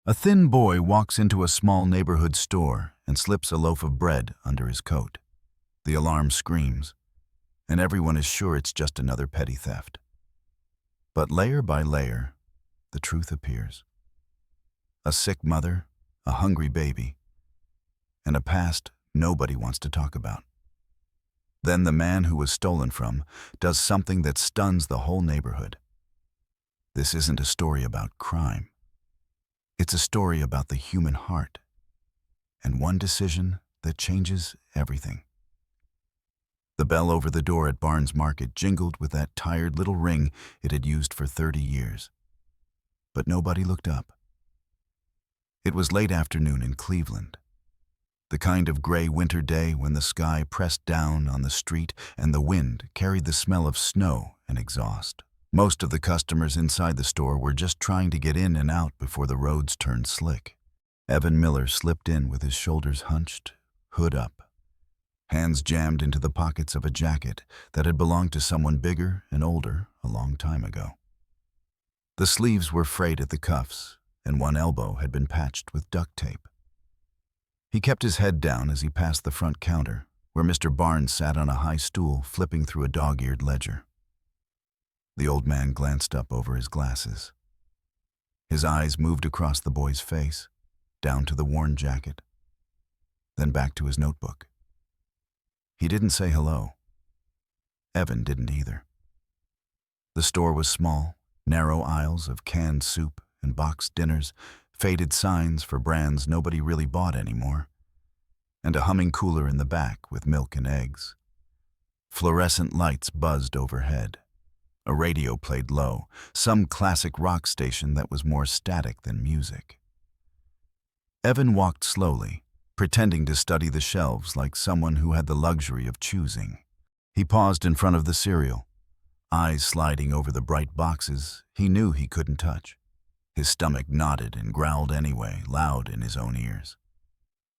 A thin boy walks into a small neighborhood store and slips a loaf of bread under his coat. The alarm screams, and everyone is sure it's just another petty theft. But layer by layer, the truth appears. A sick mother, a hungry baby, and a past nobody wants to talk about. Then the man who was stolen from does something that stuns the whole neighborhood. This isn't a story about crime. It's a story about the human heart, and one decision that changes everything. The bell over the door at Barnes Market jingled with that tired little ring it had used for 30 years. But nobody looked up. It was late afternoon in Cleveland, the kind of gray winter day when the sky pressed down on the street and the wind carried the smell of snow and exhaust. Most of the customers inside the store were just trying to get in and out before the roads turned slick. Evan Miller slipped in with his shoulders hunched, hood up, hands jammed into the pockets of a jacket that had belonged to someone bigger and older a long time ago. The sleeves were frayed at the cuffs, and one elbow had been patched with duct tape. He kept his head down as he passed the front counter, where Mr. Barnes sat on a high stool flipping through a dog-eared ledger. The old man glanced up over his glasses. His eyes moved across the boy's face, down to the worn jacket, then back to his notebook. He didn't say hello. Evan didn't either. The store was small, narrow aisles of canned soup and boxed dinners, faded signs for brands nobody really bought anymore, and a humming cooler in the back with milk and eggs. Fluorescent lights buzzed overhead. A radio played low, some classic rock station that was more static than music. Evan walked slowly, pretending to study the shelves like someone who had the luxury of choosing. He paused in front of the cereal, eyes sliding over the bright boxes he knew he couldn't touch. His stomach knotted and growled anyway, loud in his own ears.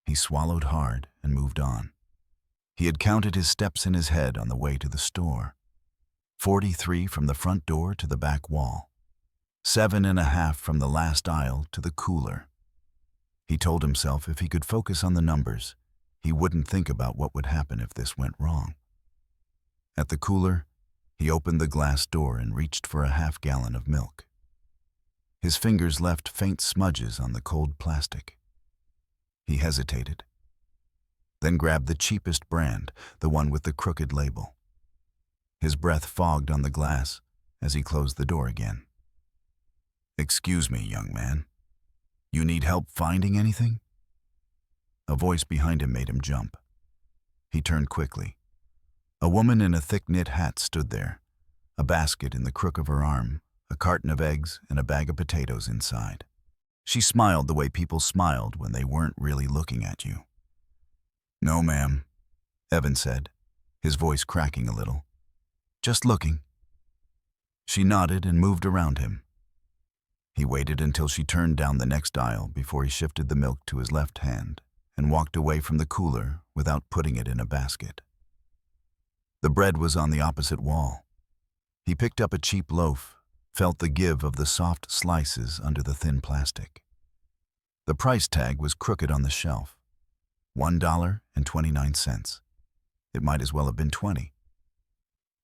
He swallowed hard and moved on. He had counted his steps in his head on the way to the store. 43 from the front door to the back wall. 7.5 from the last aisle to the cooler. He told himself if he could focus on the numbers, he wouldn't think about what would happen if this went wrong. At the cooler, he opened the glass door and reached for a half-gallon of milk. His fingers left faint smudges on the cold plastic. He hesitated, then grabbed the cheapest brand, the one with the crooked label. His breath fogged on the glass as he closed the door again. "Excuse me, young man. You need help finding anything?" A voice behind him made him jump. He turned quickly. A woman in a thick-knit hat stood there, a basket in the crook of her arm, a carton of eggs, and a bag of potatoes inside. She smiled the way people smiled when they weren't really looking at you. "No, ma'am," Evan said, his voice cracking a little. "Just looking." She nodded and moved around him. He waited until she turned down the next aisle before he shifted the milk to his left hand and walked away from the cooler without putting it in a basket. The bread was on the opposite wall. He picked up a cheap loaf, felt the give of the soft slices under the thin plastic. The price tag was crooked on the shelf. $1.29. It might as well have been 20.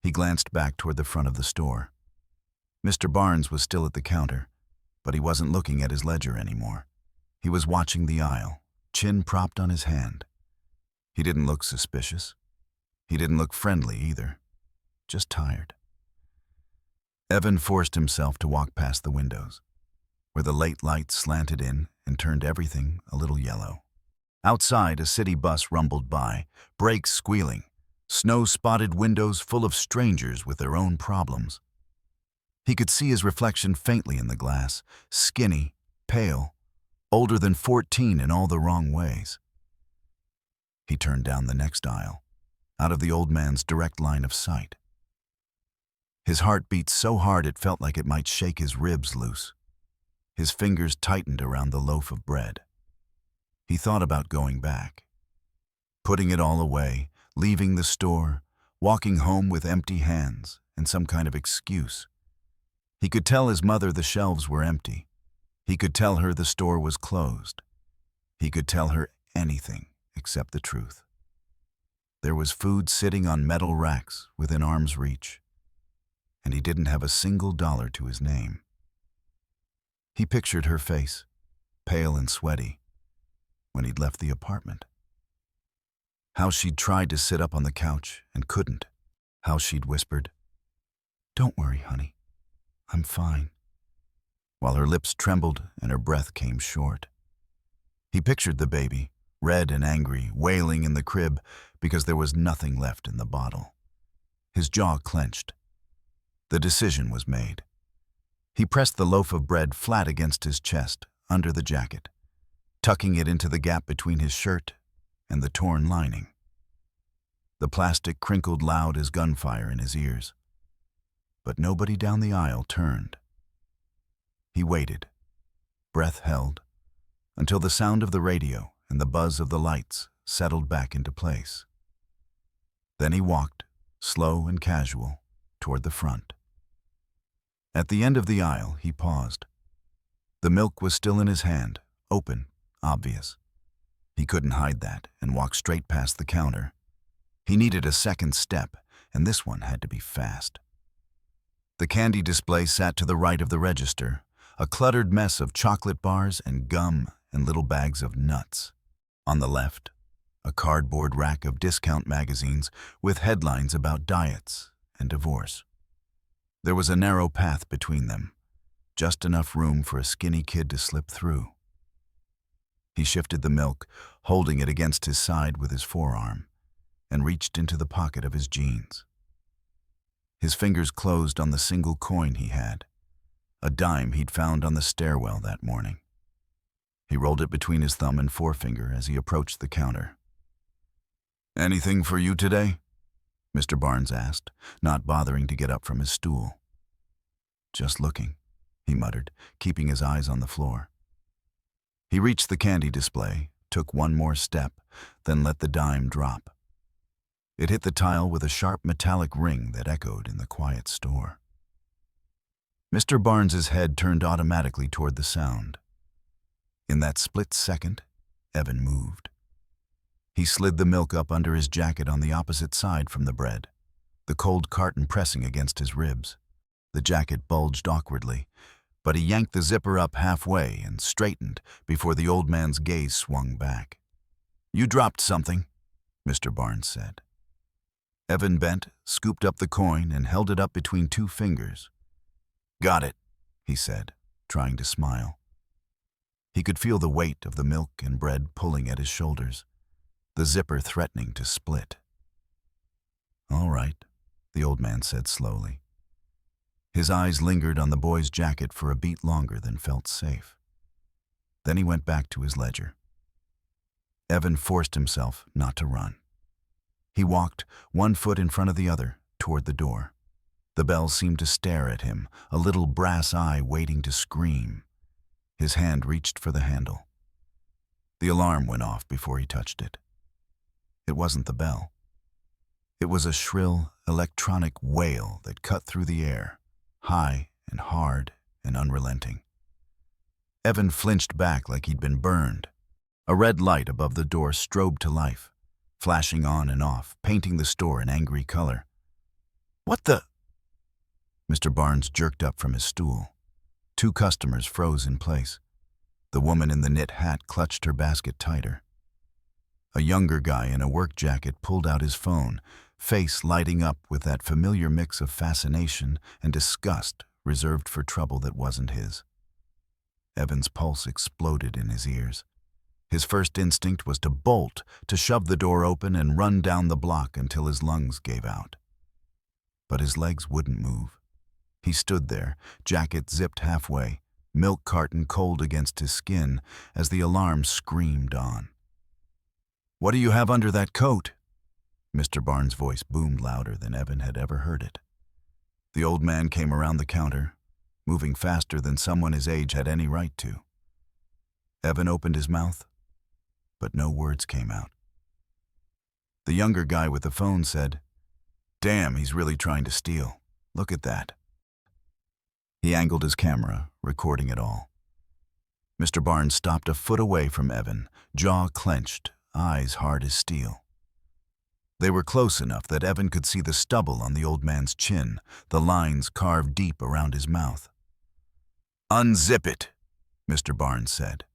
He glanced back toward the front of the store. Mr. Barnes was still at the counter, but he wasn't looking at his ledger anymore. He was watching the aisle, chin propped on his hand. He didn't look suspicious. He didn't look friendly either, just tired. Evan forced himself to walk past the windows, where the late lights slanted in and turned everything a little yellow. Outside, a city bus rumbled by, brakes squealing, snow-spotted windows full of strangers with their own problems. He could see his reflection faintly in the glass, skinny, pale, older than 14 in all the wrong ways. He turned down the next aisle, out of the old man's direct line of sight. His heart beat so hard it felt like it might shake his ribs loose. His fingers tightened around the loaf of bread. He thought about going back, putting it all away, leaving the store, walking home with empty hands and some kind of excuse. He could tell his mother the shelves were empty. He could tell her the store was closed. He could tell her anything except the truth. There was food sitting on metal racks within arm's reach, and he didn't have a single dollar to his name. He pictured her face, pale and sweaty, when he'd left the apartment. How she'd tried to sit up on the couch and couldn't. How she'd whispered, "Don't worry, honey, I'm fine," while her lips trembled and her breath came short. He pictured the baby, red and angry, wailing in the crib because there was nothing left in the bottle. His jaw clenched. The decision was made. He pressed the loaf of bread flat against his chest, under the jacket, tucking it into the gap between his shirt and the torn lining. The plastic crinkled loud as gunfire in his ears. But nobody down the aisle turned. He waited, breath held, until the sound of the radio and the buzz of the lights settled back into place. Then he walked, slow and casual, toward the front. At the end of the aisle, he paused. The milk was still in his hand, open, obvious. He couldn't hide that and walk straight past the counter. He needed a second step, and this one had to be fast. The candy display sat to the right of the register, a cluttered mess of chocolate bars and gum and little bags of nuts. On the left, a cardboard rack of discount magazines with headlines about diets and divorce. There was a narrow path between them, just enough room for a skinny kid to slip through. He shifted the milk, holding it against his side with his forearm, and reached into the pocket of his jeans. His fingers closed on the single coin he had, a dime he'd found on the stairwell that morning. He rolled it between his thumb and forefinger as he approached the counter. "Anything for you today?" Mr. Barnes asked, not bothering to get up from his stool. "Just looking," he muttered, keeping his eyes on the floor. He reached the candy display, took one more step, then let the dime drop. It hit the tile with a sharp metallic ring that echoed in the quiet store. Mr. Barnes's head turned automatically toward the sound. In that split second, Evan moved. He slid the milk up under his jacket on the opposite side from the bread, the cold carton pressing against his ribs. The jacket bulged awkwardly, but he yanked the zipper up halfway and straightened before the old man's gaze swung back. "You dropped something," Mr. Barnes said. Evan bent, scooped up the coin, and held it up between two fingers. "Got it," he said, trying to smile. He could feel the weight of the milk and bread pulling at his shoulders, the zipper threatening to split. "All right," the old man said slowly. His eyes lingered on the boy's jacket for a beat longer than felt safe. Then he went back to his ledger. Evan forced himself not to run. He walked, one foot in front of the other, toward the door. The bell seemed to stare at him, a little brass eye waiting to scream. His hand reached for the handle. The alarm went off before he touched it. It wasn't the bell. It was a shrill, electronic wail that cut through the air, high and hard and unrelenting. Evan flinched back like he'd been burned. A red light above the door strobed to life, flashing on and off, painting the store in angry color. "What the—" Mr. Barnes jerked up from his stool. Two customers froze in place. The woman in the knit hat clutched her basket tighter. A younger guy in a work jacket pulled out his phone, face lighting up with that familiar mix of fascination and disgust reserved for trouble that wasn't his. Evan's pulse exploded in his ears. His first instinct was to bolt, to shove the door open and run down the block until his lungs gave out. But his legs wouldn't move. He stood there, jacket zipped halfway, milk carton cold against his skin, as the alarm screamed on. "What do you have under that coat?" Mr. Barnes' voice boomed louder than Evan had ever heard it. The old man came around the counter, moving faster than someone his age had any right to. Evan opened his mouth, but no words came out. The younger guy with the phone said, "Damn, he's really trying to steal. Look at that." He angled his camera, recording it all. Mr. Barnes stopped a foot away from Evan, jaw clenched, eyes hard as steel. They were close enough that Evan could see the stubble on the old man's chin, the lines carved deep around his mouth. "Unzip it," Mr. Barnes said.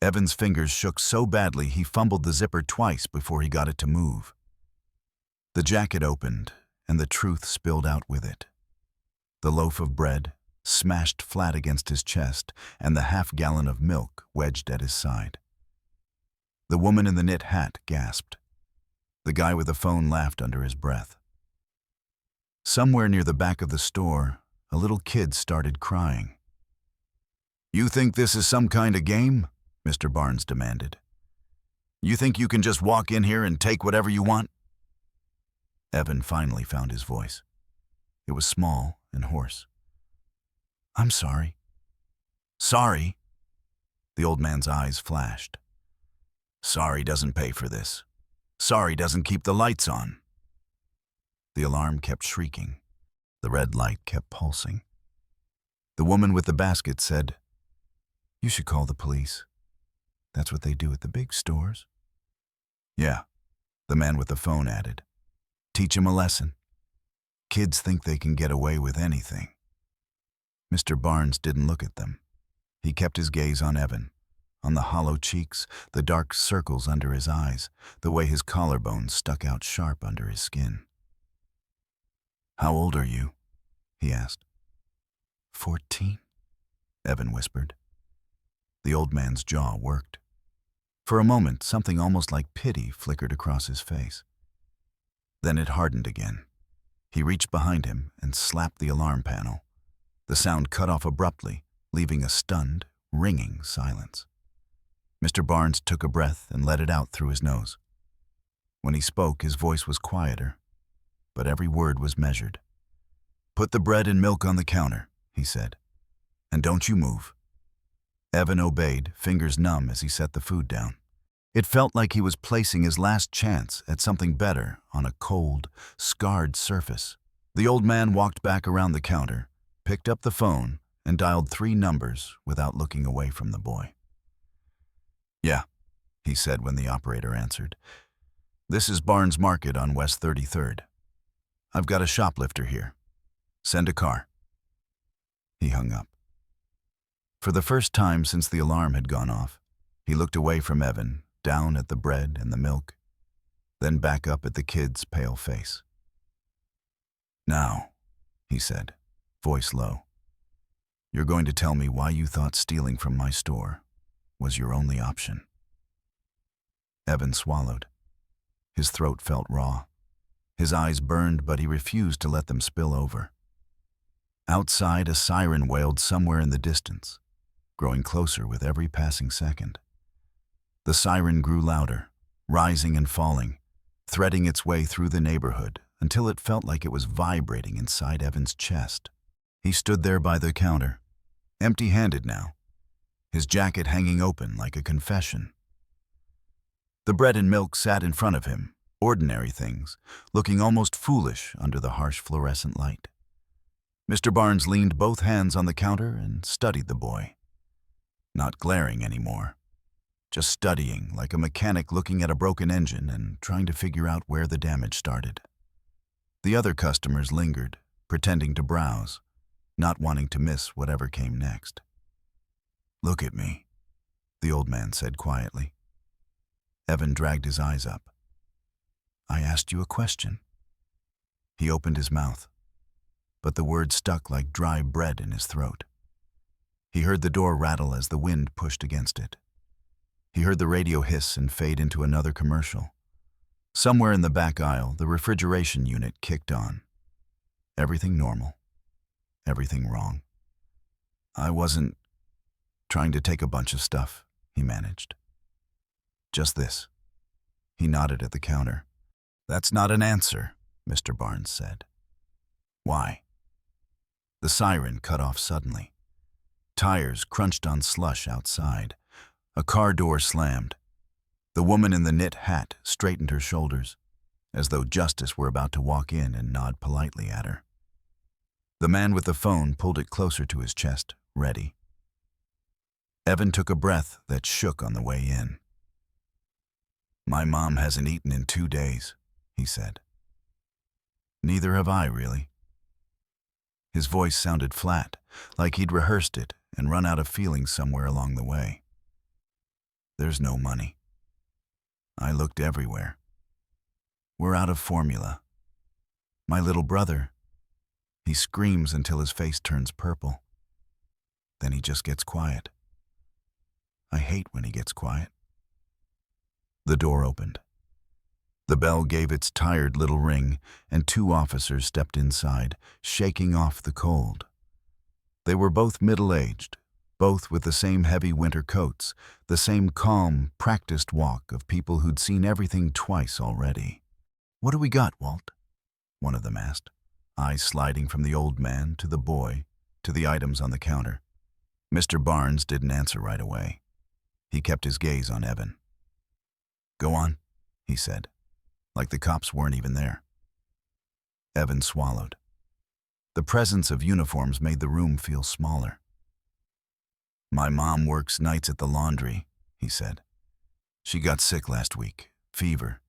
Evan's fingers shook so badly he fumbled the zipper twice before he got it to move. The jacket opened, and the truth spilled out with it. The loaf of bread, smashed flat against his chest, and the half-gallon of milk wedged at his side. The woman in the knit hat gasped. The guy with the phone laughed under his breath. Somewhere near the back of the store, a little kid started crying. "You think this is some kind of game?" Mr. Barnes demanded. "You think you can just walk in here and take whatever you want?" Evan finally found his voice. It was small and hoarse. "I'm sorry." "Sorry?" The old man's eyes flashed. "Sorry doesn't pay for this. Sorry doesn't keep the lights on." The alarm kept shrieking. The red light kept pulsing. The woman with the basket said, "You should call the police. That's what they do at the big stores." "Yeah," the man with the phone added. "Teach 'em a lesson. Kids think they can get away with anything." Mr. Barnes didn't look at them. He kept his gaze on Evan, on the hollow cheeks, the dark circles under his eyes, the way his collarbones stuck out sharp under his skin. "How old are you?" he asked. 14, Evan whispered. The old man's jaw worked. For a moment, something almost like pity flickered across his face. Then it hardened again. He reached behind him and slapped the alarm panel. The sound cut off abruptly, leaving a stunned, ringing silence. Mr. Barnes took a breath and let it out through his nose. When he spoke, his voice was quieter, but every word was measured. "Put the bread and milk on the counter," he said, "and don't you move." Evan obeyed, fingers numb as he set the food down. It felt like he was placing his last chance at something better on a cold, scarred surface. The old man walked back around the counter, picked up the phone, and dialed 3 numbers without looking away from the boy. "Yeah," he said when the operator answered. "This is Barnes Market on West 33rd. I've got a shoplifter here. Send a car." He hung up. For the first time since the alarm had gone off, he looked away from Evan, down at the bread and the milk, then back up at the kid's pale face. "Now," he said, voice low, "you're going to tell me why you thought stealing from my store was your only option." Evan swallowed. His throat felt raw. His eyes burned, but he refused to let them spill over. Outside, a siren wailed somewhere in the distance, growing closer with every passing second. The siren grew louder, rising and falling, threading its way through the neighborhood until it felt like it was vibrating inside Evan's chest. He stood there by the counter, empty-handed now, his jacket hanging open like a confession. The bread and milk sat in front of him, ordinary things, looking almost foolish under the harsh fluorescent light. Mr. Barnes leaned both hands on the counter and studied the boy. Not glaring anymore, just studying like a mechanic looking at a broken engine and trying to figure out where the damage started. The other customers lingered, pretending to browse, not wanting to miss whatever came next. "Look at me," the old man said quietly. Evan dragged his eyes up. "I asked you a question." He opened his mouth, but the words stuck like dry bread in his throat. He heard the door rattle as the wind pushed against it. He heard the radio hiss and fade into another commercial. Somewhere in the back aisle, the refrigeration unit kicked on. Everything normal. Everything wrong. "I wasn't trying to take a bunch of stuff," he managed. "Just this." He nodded at the counter. "That's not an answer," Mr. Barnes said. "Why?" The siren cut off suddenly. Tires crunched on slush outside. A car door slammed. The woman in the knit hat straightened her shoulders, as though justice were about to walk in and nod politely at her. The man with the phone pulled it closer to his chest, ready. Evan took a breath that shook on the way in. "My mom hasn't eaten in 2 days," he said. "Neither have I, really." His voice sounded flat, like he'd rehearsed it and run out of feelings somewhere along the way. "There's no money. I looked everywhere. We're out of formula. My little brother, he screams until his face turns purple. Then he just gets quiet. I hate when he gets quiet." The door opened. The bell gave its tired little ring, and 2 officers stepped inside, shaking off the cold. They were both middle-aged, both with the same heavy winter coats, the same calm, practiced walk of people who'd seen everything twice already. "What do we got, Walt?" one of them asked, eyes sliding from the old man to the boy to the items on the counter. Mr. Barnes didn't answer right away. He kept his gaze on Evan. "Go on," he said, like the cops weren't even there. Evan swallowed. The presence of uniforms made the room feel smaller. "My mom works nights at the laundry," he said. "She got sick last week, fever.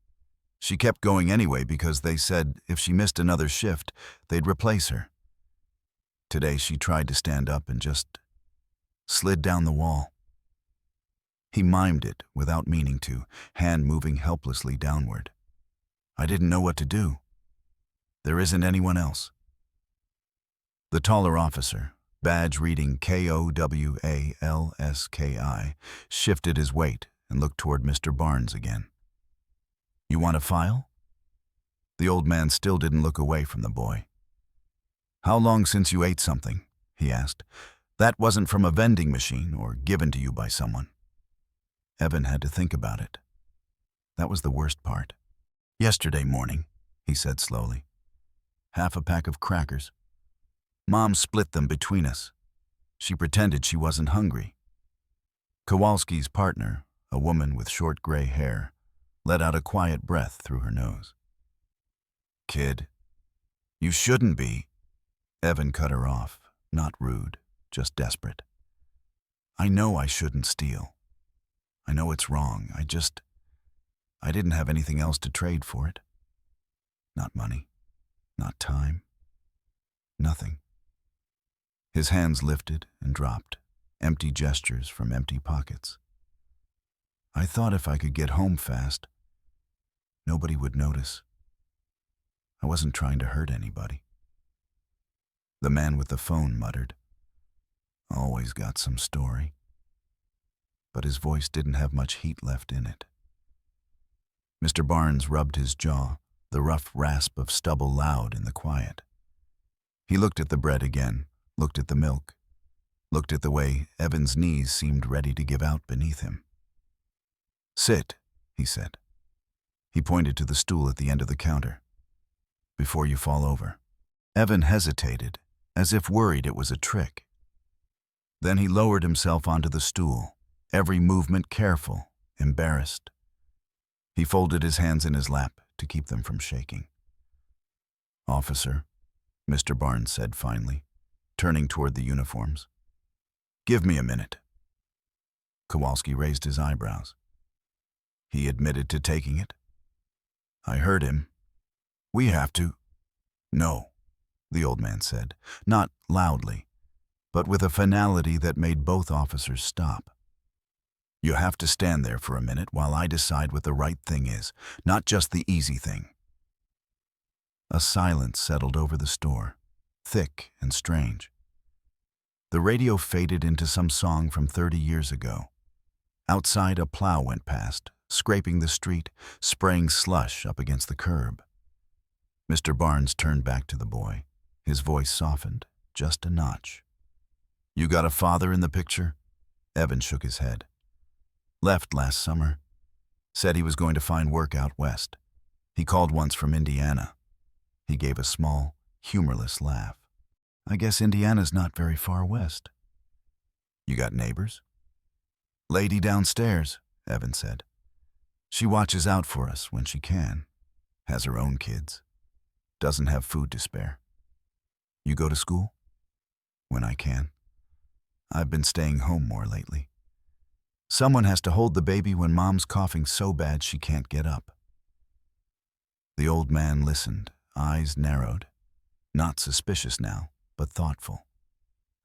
She kept going anyway because they said if she missed another shift, they'd replace her. Today she tried to stand up and just slid down the wall." He mimed it without meaning to, hand moving helplessly downward. "I didn't know what to do. There isn't anyone else." The taller officer, badge reading KOWALSKI, shifted his weight and looked toward Mr. Barnes again. "You want a file?" The old man still didn't look away from the boy. "How long since you ate something?" he asked. "That wasn't from a vending machine or given to you by someone." Evan had to think about it. That was the worst part. "Yesterday morning," he said slowly. "Half a pack of crackers. Mom split them between us. She pretended she wasn't hungry." Kowalski's partner, a woman with short gray hair, let out a quiet breath through her nose. "Kid, you shouldn't be." Evan cut her off, not rude, just desperate. "I know I shouldn't steal. I know it's wrong. I didn't have anything else to trade for it. Not money, not time, nothing." His hands lifted and dropped, empty gestures from empty pockets. "I thought if I could get home fast, nobody would notice. I wasn't trying to hurt anybody." The man with the phone muttered, "Always got some story." But his voice didn't have much heat left in it. Mr. Barnes rubbed his jaw, the rough rasp of stubble loud in the quiet. He looked at the bread again, looked at the milk, looked at the way Evan's knees seemed ready to give out beneath him. "Sit," he said. He pointed to the stool at the end of the counter. "Before you fall over." Evan hesitated, as if worried it was a trick. Then he lowered himself onto the stool, every movement careful, embarrassed. He folded his hands in his lap to keep them from shaking. "Officer," Mr. Barnes said finally, turning toward the uniforms. "Give me a minute." Kowalski raised his eyebrows. "He admitted to taking it?" "I heard him. We have to." "No," the old man said, not loudly, but with a finality that made both officers stop. "You have to stand there for a minute while I decide what the right thing is, not just the easy thing." A silence settled over the store, thick and strange. The radio faded into some song from 30 years ago. Outside, a plow went past, scraping the street, spraying slush up against the curb. Mr. Barnes turned back to the boy. His voice softened, just a notch. "You got a father in the picture?" Evan shook his head. "Left last summer. Said he was going to find work out west. He called once from Indiana." He gave a small, humorless laugh. "I guess Indiana's not very far west." "You got neighbors?" "Lady downstairs," Evan said. "She watches out for us when she can. Has her own kids. Doesn't have food to spare." "You go to school?" "When I can. I've been staying home more lately. Someone has to hold the baby when Mom's coughing so bad she can't get up. The old man listened, eyes narrowed. Not suspicious now, but thoughtful.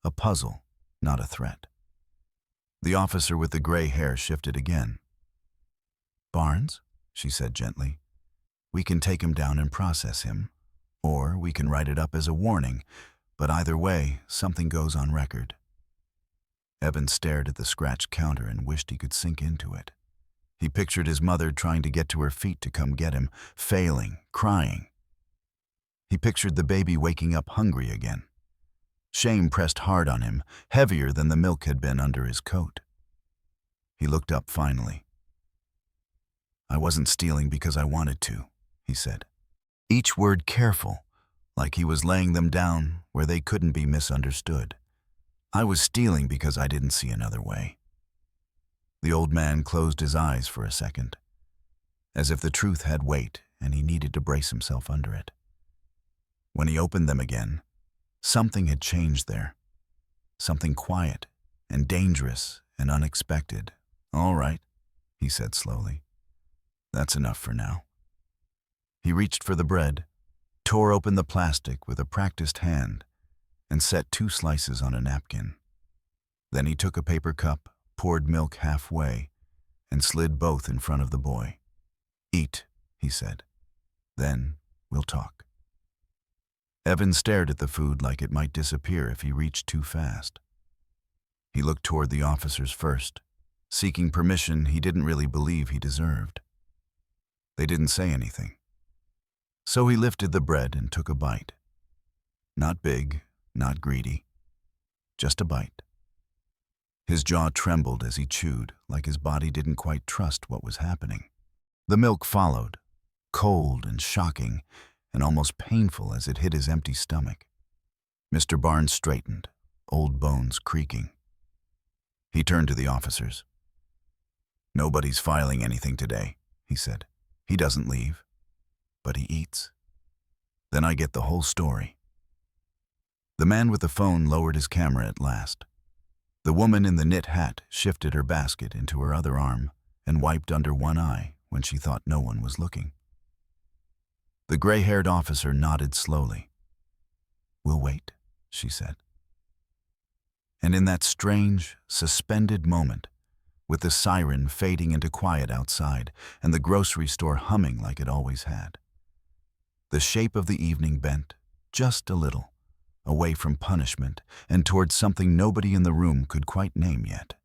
A puzzle, not a threat. The officer with the gray hair shifted again. "Barnes," she said gently, "we can take him down and process him, or we can write it up as a warning, but either way, something goes on record." Evan stared at the scratched counter and wished he could sink into it. He pictured his mother trying to get to her feet to come get him, failing, crying. He pictured the baby waking up hungry again. Shame pressed hard on him, heavier than the milk had been under his coat. He looked up finally. "I wasn't stealing because I wanted to," he said. Each word careful, like he was laying them down where they couldn't be misunderstood. "I was stealing because I didn't see another way." The old man closed his eyes for a second, as if the truth had weight and he needed to brace himself under it. When he opened them again, something had changed there. Something quiet and dangerous and unexpected. "All right," he said slowly. "That's enough for now." He reached for the bread, tore open the plastic with a practiced hand, and set 2 slices on a napkin. Then he took a paper cup, poured milk halfway, and slid both in front of the boy. "Eat," he said. "Then we'll talk." Evan stared at the food like it might disappear if he reached too fast. He looked toward the officers first, seeking permission he didn't really believe he deserved. They didn't say anything. So he lifted the bread and took a bite. Not big, not greedy. Just a bite. His jaw trembled as he chewed, like his body didn't quite trust what was happening. The milk followed, cold and shocking, and almost painful as it hit his empty stomach. Mr. Barnes straightened, old bones creaking. He turned to the officers. "Nobody's filing anything today," he said. "He doesn't leave, but he eats. Then I get the whole story." The man with the phone lowered his camera at last. The woman in the knit hat shifted her basket into her other arm and wiped under one eye when she thought no one was looking. The gray-haired officer nodded slowly. "We'll wait," she said. And in that strange, suspended moment, with the siren fading into quiet outside and the grocery store humming like it always had, the shape of the evening bent, just a little, away from punishment and towards something nobody in the room could quite name yet.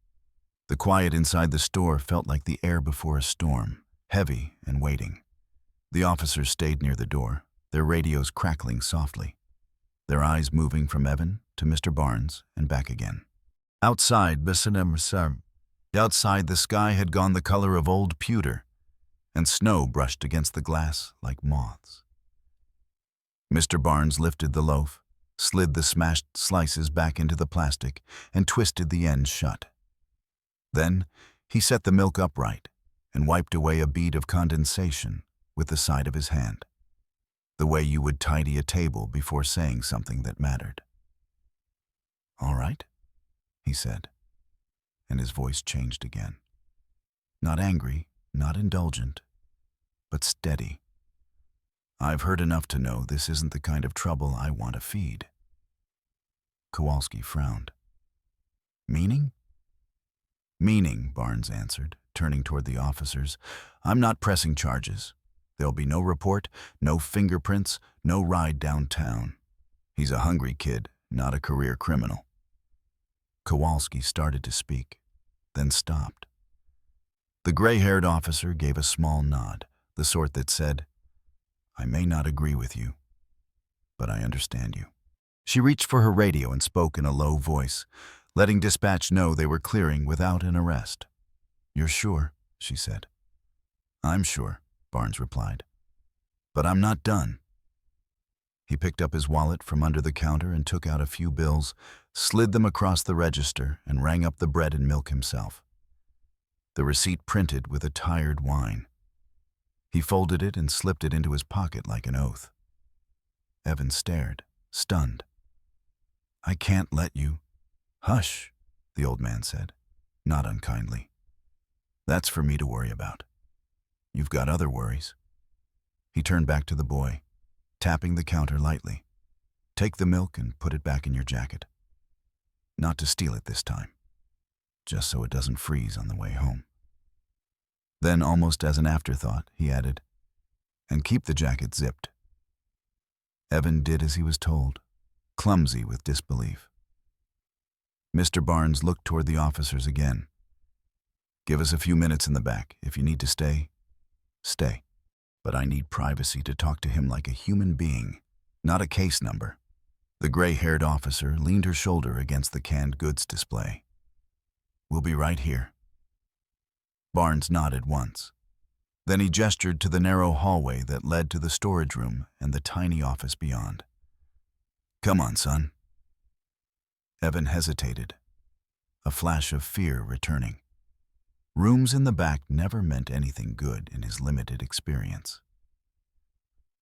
The quiet inside the store felt like the air before a storm, heavy and waiting. The officers stayed near the door, their radios crackling softly, their eyes moving from Evan to Mr. Barnes and back again. Outside, the sky had gone the color of old pewter, and snow brushed against the glass like moths. Mr. Barnes lifted the loaf, slid the smashed slices back into the plastic, and twisted the ends shut. Then he set the milk upright and wiped away a bead of condensation with the side of his hand, the way you would tidy a table before saying something that mattered. "All right," he said, and his voice changed again. Not angry, not indulgent, but steady. "I've heard enough to know this isn't the kind of trouble I want to feed." Kowalski frowned. "Meaning?" "Meaning," Barnes answered, turning toward the officers. "I'm not pressing charges. There'll be no report, no fingerprints, no ride downtown. He's a hungry kid, not a career criminal." Kowalski started to speak, then stopped. The gray-haired officer gave a small nod, the sort that said, "I may not agree with you, but I understand you." She reached for her radio and spoke in a low voice, letting dispatch know they were clearing without an arrest. "You're sure?" she said. "I'm sure," Barnes replied. "But I'm not done." He picked up his wallet from under the counter and took out a few bills, slid them across the register, and rang up the bread and milk himself. The receipt printed with a tired whine. He folded it and slipped it into his pocket like an oath. Evan stared, stunned. "I can't let you." "Hush," the old man said, not unkindly. That's for me to worry about. You've got other worries. He turned back to the boy, tapping the counter lightly. Take the milk and put it back in your jacket. Not to steal it this time, just so it doesn't freeze on the way home. Then, almost as an afterthought, he added, and keep the jacket zipped. Evan did as he was told, clumsy with disbelief. Mr. Barnes looked toward the officers again. Give us a few minutes in the back. If you need to stay, stay. But I need privacy to talk to him like a human being, not a case number. The gray-haired officer leaned her shoulder against the canned goods display. We'll be right here. Barnes nodded once. Then he gestured to the narrow hallway that led to the storage room and the tiny office beyond. Come on, son. Evan hesitated, a flash of fear returning. Rooms in the back never meant anything good in his limited experience.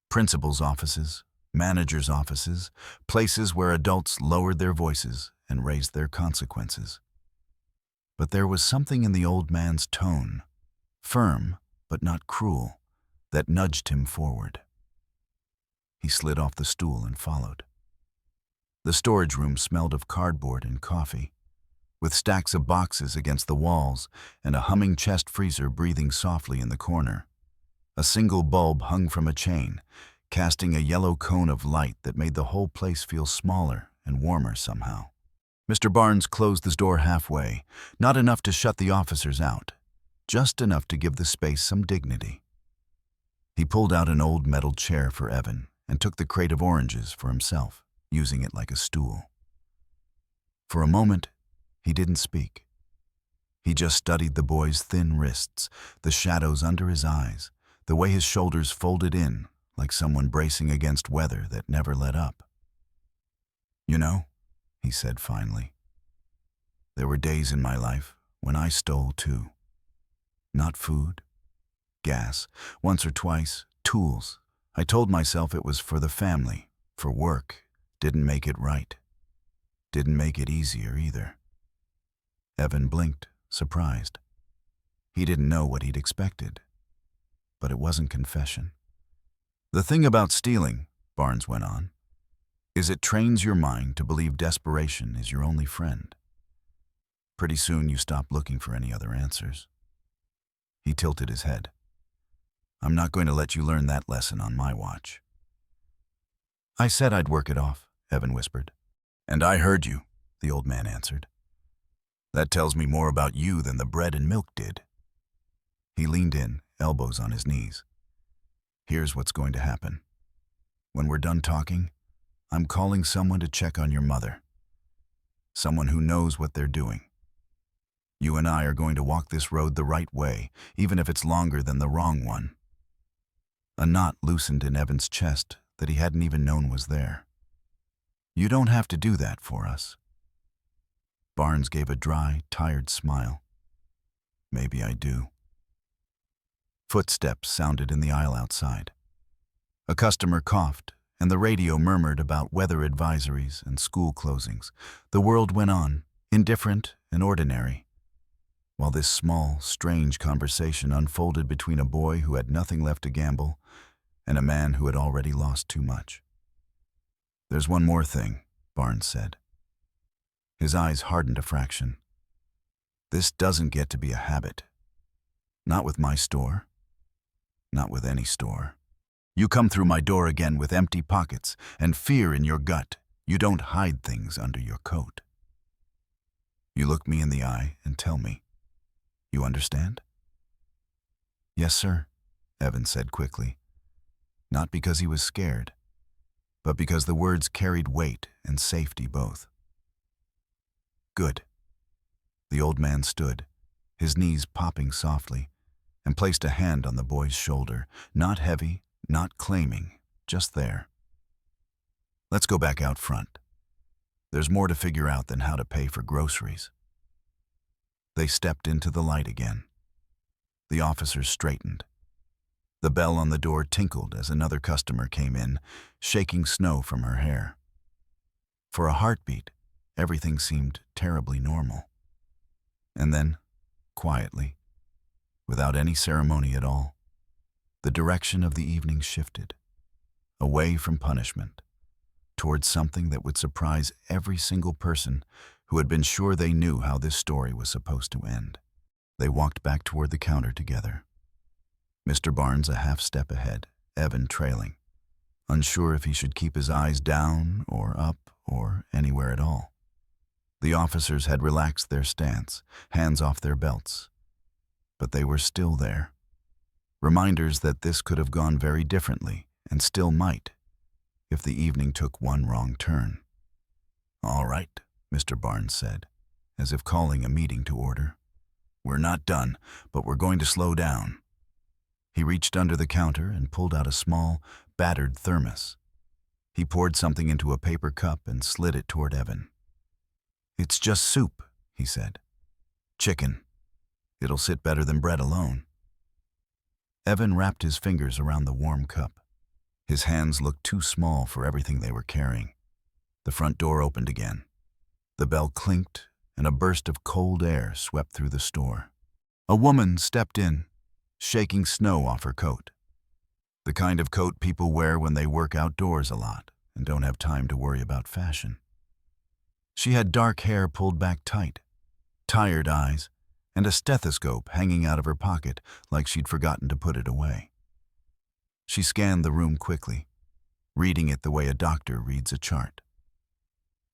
Principals' offices, managers' offices, places where adults lowered their voices and raised their consequences. But there was something in the old man's tone, firm but not cruel, that nudged him forward. He slid off the stool and followed. The storage room smelled of cardboard and coffee, with stacks of boxes against the walls and a humming chest freezer breathing softly in the corner. A single bulb hung from a chain, casting a yellow cone of light that made the whole place feel smaller and warmer somehow. Mr. Barnes closed the door halfway, not enough to shut the officers out, just enough to give the space some dignity. He pulled out an old metal chair for Evan and took the crate of oranges for himself, using it like a stool. For a moment, he didn't speak. He just studied the boy's thin wrists, the shadows under his eyes, the way his shoulders folded in, like someone bracing against weather that never let up. You know, he said finally, there were days in my life when I stole too. Not food, gas, once or twice, tools. I told myself it was for the family, for work. Didn't make it right. Didn't make it easier either. Evan blinked, surprised. He didn't know what he'd expected. But it wasn't confession. The thing about stealing, Barnes went on, is it trains your mind to believe desperation is your only friend. Pretty soon you stop looking for any other answers. He tilted his head. I'm not going to let you learn that lesson on my watch. I said I'd work it off, Evan whispered. And I heard you, the old man answered. That tells me more about you than the bread and milk did. He leaned in, elbows on his knees. Here's what's going to happen. When we're done talking, I'm calling someone to check on your mother. Someone who knows what they're doing. You and I are going to walk this road the right way, even if it's longer than the wrong one. A knot loosened in Evan's chest that he hadn't even known was there. You don't have to do that for us. Barnes gave a dry, tired smile. Maybe I do. Footsteps sounded in the aisle outside. A customer coughed, and the radio murmured about weather advisories and school closings. The world went on, indifferent and ordinary, while this small, strange conversation unfolded between a boy who had nothing left to gamble and a man who had already lost too much. There's one more thing, Barnes said. His eyes hardened a fraction. This doesn't get to be a habit. Not with my store. Not with any store. You come through my door again with empty pockets and fear in your gut. You don't hide things under your coat. You look me in the eye and tell me. You understand? Yes, sir, Evan said quickly. Not because he was scared, but because the words carried weight and safety both. Good. The old man stood, his knees popping softly, and placed a hand on the boy's shoulder, not heavy, not claiming, just there. Let's go back out front. There's more to figure out than how to pay for groceries. They stepped into the light again. The officers straightened. The bell on the door tinkled as another customer came in, shaking snow from her hair. For a heartbeat, everything seemed terribly normal. And then, quietly, without any ceremony at all. The direction of the evening shifted, away from punishment, towards something that would surprise every single person who had been sure they knew how this story was supposed to end. They walked back toward the counter together. Mr. Barnes a half step ahead, Evan trailing, unsure if he should keep his eyes down or up or anywhere at all. The officers had relaxed their stance, hands off their belts. But they were still there. Reminders that this could have gone very differently, and still might, if the evening took one wrong turn. "All right," Mr. Barnes said, as if calling a meeting to order. "We're not done, but we're going to slow down." He reached under the counter and pulled out a small, battered thermos. He poured something into a paper cup and slid it toward Evan. "It's just soup," he said. "Chicken. It'll sit better than bread alone." Evan wrapped his fingers around the warm cup. His hands looked too small for everything they were carrying. The front door opened again. The bell clinked, and a burst of cold air swept through the store. A woman stepped in, shaking snow off her coat. The kind of coat people wear when they work outdoors a lot and don't have time to worry about fashion. She had dark hair pulled back tight, tired eyes, and a stethoscope hanging out of her pocket like she'd forgotten to put it away. She scanned the room quickly, reading it the way a doctor reads a chart.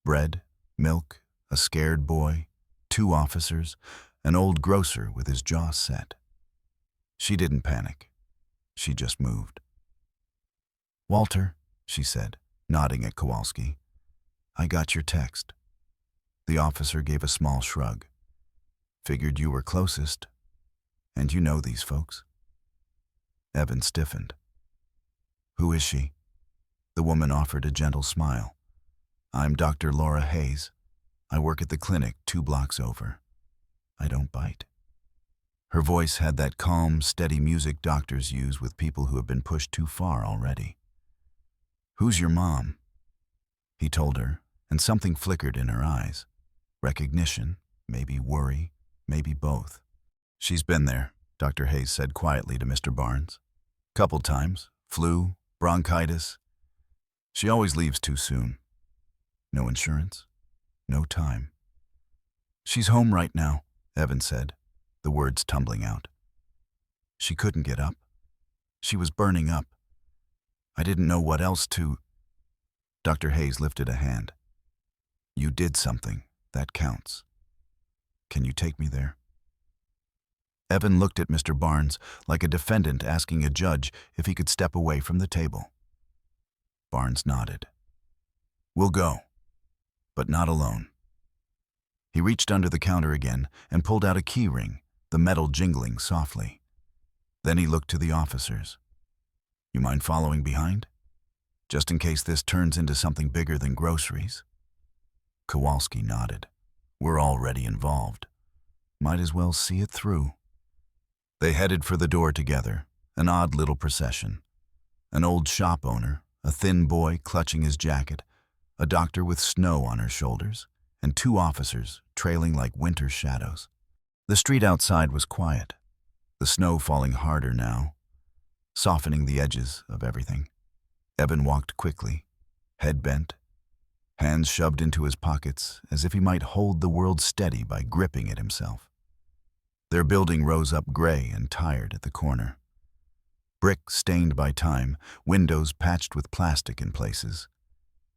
Bread, milk, a scared boy, 2 officers, an old grocer with his jaw set. She didn't panic. She just moved. "Walter," she said, nodding at Kowalski, "I got your text." The officer gave a small shrug. "Figured you were closest, and you know these folks." Evan stiffened. "Who is she?" The woman offered a gentle smile. "I'm Dr. Laura Hayes. I work at the clinic 2 blocks over. I don't bite." Her voice had that calm, steady music doctors use with people who have been pushed too far already. "Who's your mom?" He told her, and something flickered in her eyes. Recognition, maybe worry, maybe both. "She's been there," Dr. Hayes said quietly to Mr. Barnes. "Couple times. Flu, bronchitis. She always leaves too soon. No insurance, no time." "She's home right now," Evan said, the words tumbling out. "She couldn't get up. She was burning up. I didn't know what else to—" Dr. Hayes lifted a hand. "You did something. That counts. Can you take me there?" Evan looked at Mr. Barnes like a defendant asking a judge if he could step away from the table. Barnes nodded. "We'll go, but not alone." He reached under the counter again and pulled out a key ring, the metal jingling softly. Then he looked to the officers. "You mind following behind? Just in case this turns into something bigger than groceries?" Kowalski nodded. "We're already involved. Might as well see it through." They headed for the door together, an odd little procession. An old shop owner, a thin boy clutching his jacket, a doctor with snow on her shoulders, and 2 officers trailing like winter shadows. The street outside was quiet, the snow falling harder now, softening the edges of everything. Evan walked quickly, head bent, hands shoved into his pockets as if he might hold the world steady by gripping it himself. Their building rose up gray and tired at the corner. Brick stained by time, windows patched with plastic in places.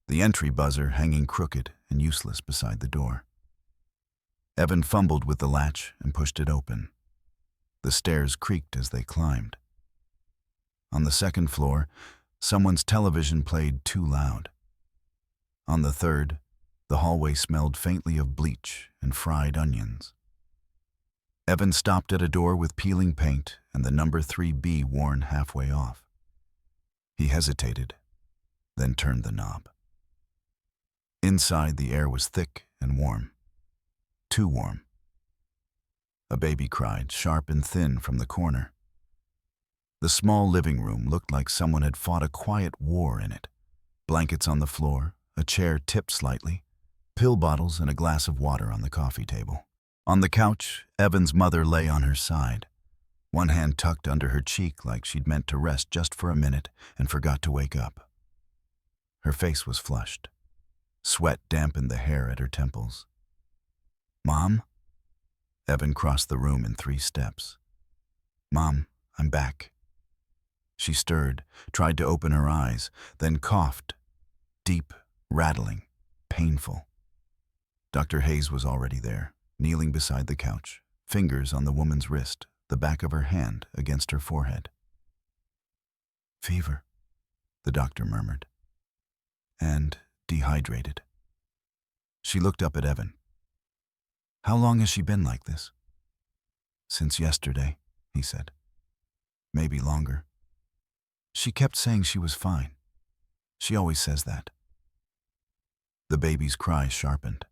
The entry buzzer hanging crooked and useless beside the door. Evan fumbled with the latch and pushed it open. The stairs creaked as they climbed. On the 2nd floor, someone's television played too loud. On the 3rd, the hallway smelled faintly of bleach and fried onions. Evan stopped at a door with peeling paint and the number 3B worn halfway off. He hesitated, then turned the knob. Inside, the air was thick and warm. Too warm. A baby cried, sharp and thin, from the corner. The small living room looked like someone had fought a quiet war in it. Blankets on the floor, a chair tipped slightly, pill bottles and a glass of water on the coffee table. On the couch, Evan's mother lay on her side, one hand tucked under her cheek like she'd meant to rest just for a minute and forgot to wake up. Her face was flushed. Sweat dampened the hair at her temples. "Mom?" Evan crossed the room in 3 steps. "Mom, I'm back." She stirred, tried to open her eyes, then coughed. Deep, rattling, painful. Dr. Hayes was already there, kneeling beside the couch, fingers on the woman's wrist, the back of her hand against her forehead. "Fever," the doctor murmured. "And dehydrated." She looked up at Evan. "How long has she been like this?" "Since yesterday," he said. "Maybe longer. She kept saying she was fine. She always says that." The baby's cries sharpened.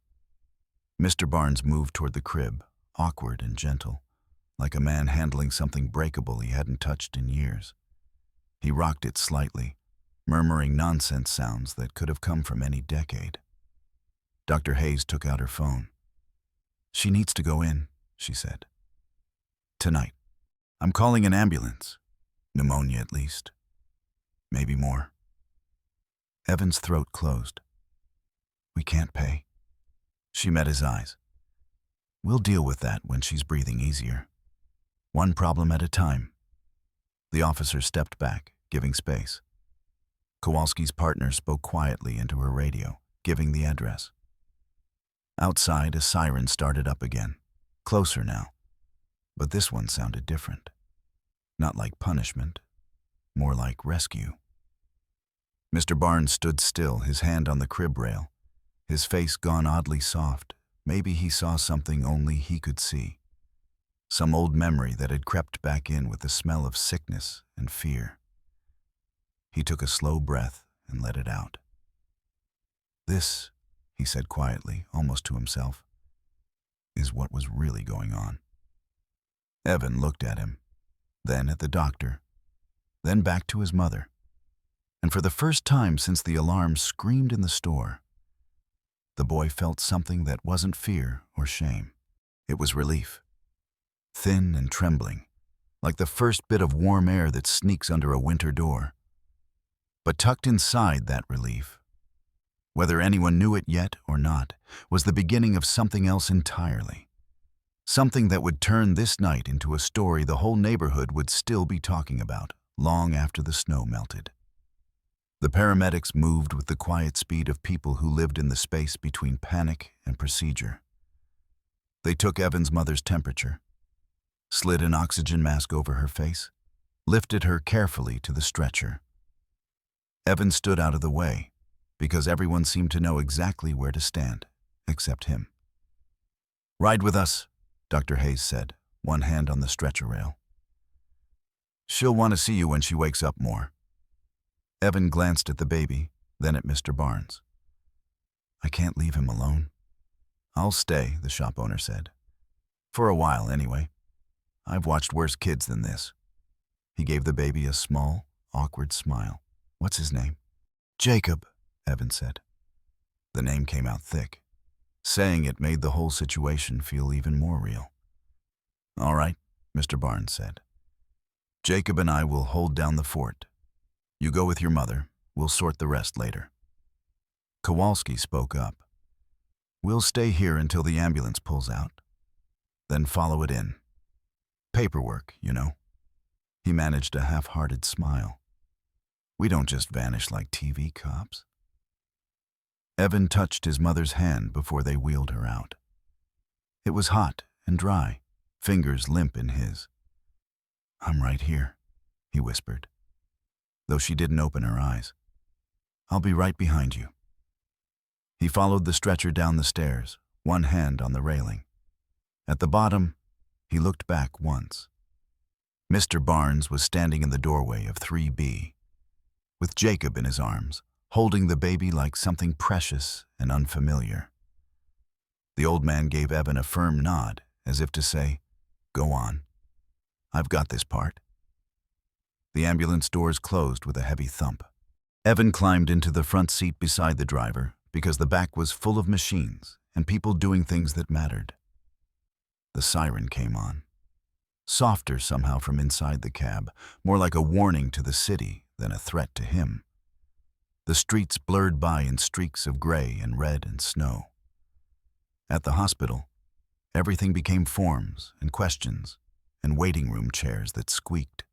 Mr. Barnes moved toward the crib, awkward and gentle, like a man handling something breakable he hadn't touched in years. He rocked it slightly, murmuring nonsense sounds that could have come from any decade. Dr. Hayes took out her phone. "She needs to go in," she said. "Tonight. I'm calling an ambulance. Pneumonia at least. Maybe more." Evan's throat closed. "We can't pay." She met his eyes. "We'll deal with that when she's breathing easier. One problem at a time." The officer stepped back, giving space. Kowalski's partner spoke quietly into her radio, giving the address. Outside, a siren started up again, closer now. But this one sounded different. Not like punishment, more like rescue. Mr. Barnes stood still, his hand on the crib rail, his face gone oddly soft. Maybe he saw something only he could see. Some old memory that had crept back in with the smell of sickness and fear. He took a slow breath and let it out. "This," he said quietly, almost to himself, "is what was really going on." Evan looked at him, then at the doctor, then back to his mother. And for the first time since the alarm screamed in the store, the boy felt something that wasn't fear or shame. It was relief. Thin and trembling, like the first bit of warm air that sneaks under a winter door. But tucked inside that relief, whether anyone knew it yet or not, was the beginning of something else entirely. Something that would turn this night into a story the whole neighborhood would still be talking about, long after the snow melted. The paramedics moved with the quiet speed of people who lived in the space between panic and procedure. They took Evan's mother's temperature, slid an oxygen mask over her face, lifted her carefully to the stretcher. Evan stood out of the way, because everyone seemed to know exactly where to stand, except him. "Ride with us," Dr. Hayes said, one hand on the stretcher rail. "She'll want to see you when she wakes up more." Evan glanced at the baby, then at Mr. Barnes. "I can't leave him alone." "I'll stay," the shop owner said. "For a while, anyway. I've watched worse kids than this." He gave the baby a small, awkward smile. "What's his name?" "Jacob," Evan said. The name came out thick. Saying it made the whole situation feel even more real. "All right," Mr. Barnes said. "Jacob and I will hold down the fort. You go with your mother. We'll sort the rest later." Kowalski spoke up. "We'll stay here until the ambulance pulls out. Then follow it in. Paperwork, you know." He managed a half-hearted smile. "We don't just vanish like TV cops." Evan touched his mother's hand before they wheeled her out. It was hot and dry, fingers limp in his. "I'm right here," he whispered, though she didn't open her eyes. "I'll be right behind you." He followed the stretcher down the stairs, one hand on the railing. At the bottom, he looked back once. Mr. Barnes was standing in the doorway of 3B, with Jacob in his arms, holding the baby like something precious and unfamiliar. The old man gave Evan a firm nod, as if to say, "Go on. I've got this part." The ambulance doors closed with a heavy thump. Evan climbed into the front seat beside the driver because the back was full of machines and people doing things that mattered. The siren came on. softer somehow from inside the cab, more like a warning to the city than a threat to him. The streets blurred by in streaks of gray and red and snow. At the hospital, everything became forms and questions and waiting room chairs that squeaked.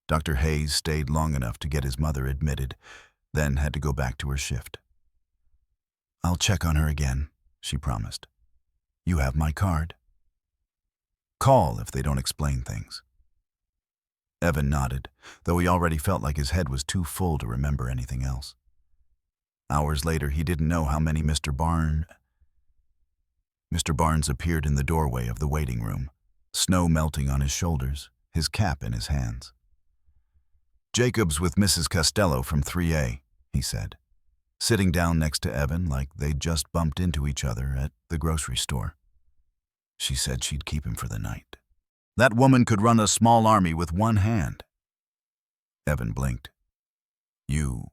Dr. Hayes stayed long enough to get his mother admitted, then had to go back to her shift. "I'll check on her again," she promised. "You have my card. Call if they don't explain things." Evan nodded, though he already felt like his head was too full to remember anything else. Hours later, he didn't know how many Mr. Barnes appeared in the doorway of the waiting room, snow melting on his shoulders, his cap in his hands. "Jacob's with Mrs. Costello from 3A, he said, sitting down next to Evan like they'd just bumped into each other at the grocery store. She said she'd keep him for the night. That woman could run a small army with one hand. Evan blinked. "You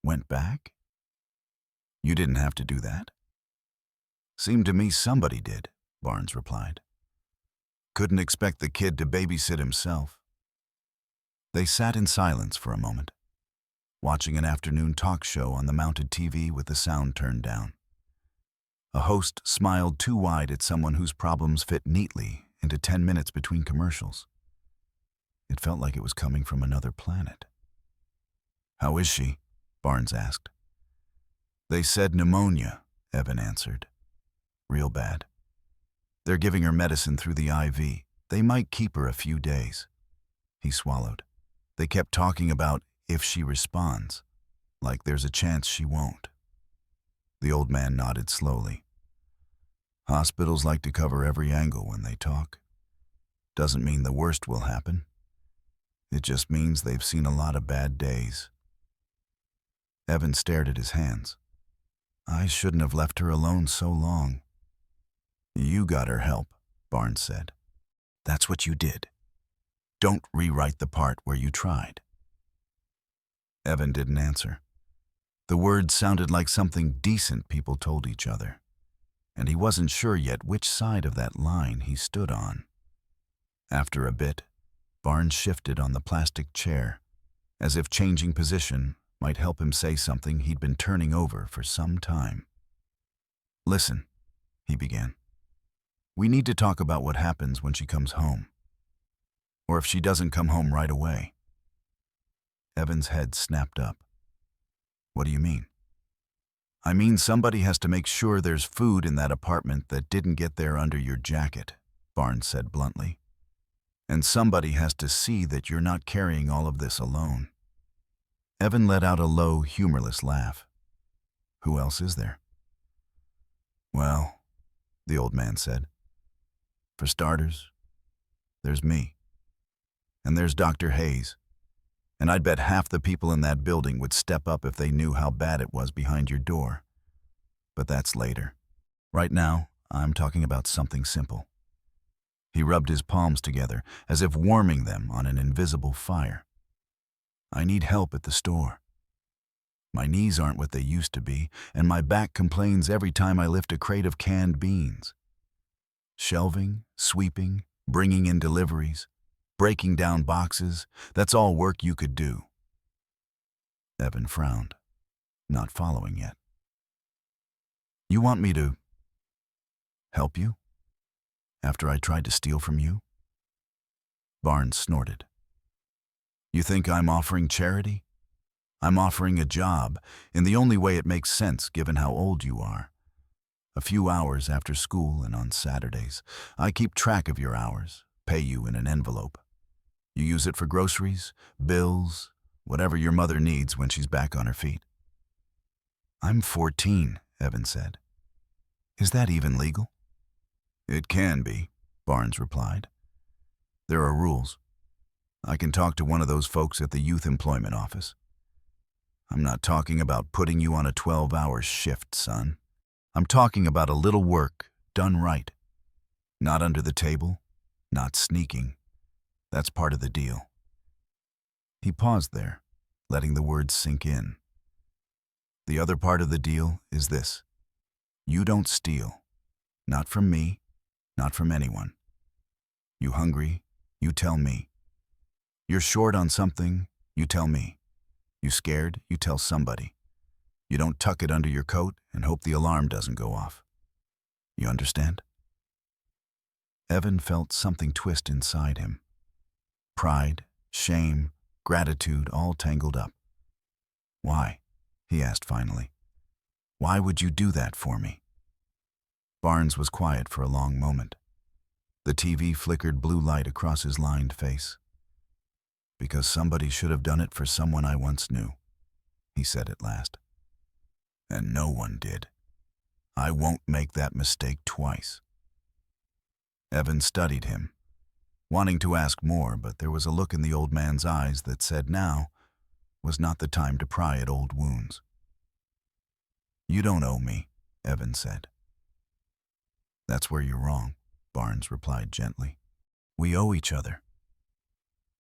went back? You didn't have to do that?" "Seemed to me somebody did," Barnes replied. "Couldn't expect the kid to babysit himself." They sat in silence for a moment, watching an afternoon talk show on the mounted TV with the sound turned down. A host smiled too wide at someone whose problems fit neatly into 10 minutes between commercials. It felt like it was coming from another planet. "How is she?" Barnes asked. "They said pneumonia," Evan answered. "Real bad. They're giving her medicine through the IV. They might keep her a few days." He swallowed. "They kept talking about if she responds, like there's a chance she won't." The old man nodded slowly. "Hospitals like to cover every angle when they talk. Doesn't mean the worst will happen. It just means they've seen a lot of bad days." Evan stared at his hands. "I shouldn't have left her alone so long." "You got her help," Barnes said. "That's what you did. Don't rewrite the part where you tried." Evan didn't answer. The words sounded like something decent people told each other, and he wasn't sure yet which side of that line he stood on. After a bit, Barnes shifted on the plastic chair, as if changing position might help him say something he'd been turning over for some time. "Listen," he began. "We need to talk about what happens when she comes home. Or if she doesn't come home right away." Evan's head snapped up. "What do you mean?" "I mean somebody has to make sure there's food in that apartment that didn't get there under your jacket," Barnes said bluntly. "And somebody has to see that you're not carrying all of this alone." Evan let out a low, humorless laugh. "Who else is there?" "Well," the old man said, "for starters, there's me. And there's Dr. Hayes. And I'd bet half the people in that building would step up if they knew how bad it was behind your door. But that's later. Right now, I'm talking about something simple." He rubbed his palms together, as if warming them on an invisible fire. "I need help at the store. My knees aren't what they used to be, and my back complains every time I lift a crate of canned beans. Shelving, sweeping, bringing in deliveries, breaking down boxes, that's all work you could do." Evan frowned, not following yet. "You want me to help you? After I tried to steal from you?" Barnes snorted. "You think I'm offering charity? I'm offering a job, in the only way it makes sense given how old you are. A few hours after school and on Saturdays. I keep track of your hours, pay you in an envelope. You use it for groceries, bills, whatever your mother needs when she's back on her feet." "I'm 14, Evan said. "Is that even legal?" "It can be," Barnes replied. "There are rules. I can talk to one of those folks at the youth employment office. I'm not talking about putting you on a 12-hour shift, son. I'm talking about a little work done right. Not under the table, not sneaking. That's part of the deal." He paused there, letting the words sink in. "The other part of the deal is this. You don't steal. Not from me, not from anyone. You hungry? You tell me. You're short on something? You tell me. You scared? You tell somebody. You don't tuck it under your coat and hope the alarm doesn't go off. You understand? Evan felt something twist inside him. Pride, shame, gratitude, all tangled up. Why? He asked finally. Why would you do that for me? Barnes was quiet for a long moment. The TV flickered blue light across his lined face. Because somebody should have done it for someone I once knew, he said at last. And no one did. I won't make that mistake twice. Evan studied him, wanting to ask more, but there was a look in the old man's eyes that said now was not the time to pry at old wounds. You don't owe me, Evan said. That's where you're wrong, Barnes replied gently. We owe each other.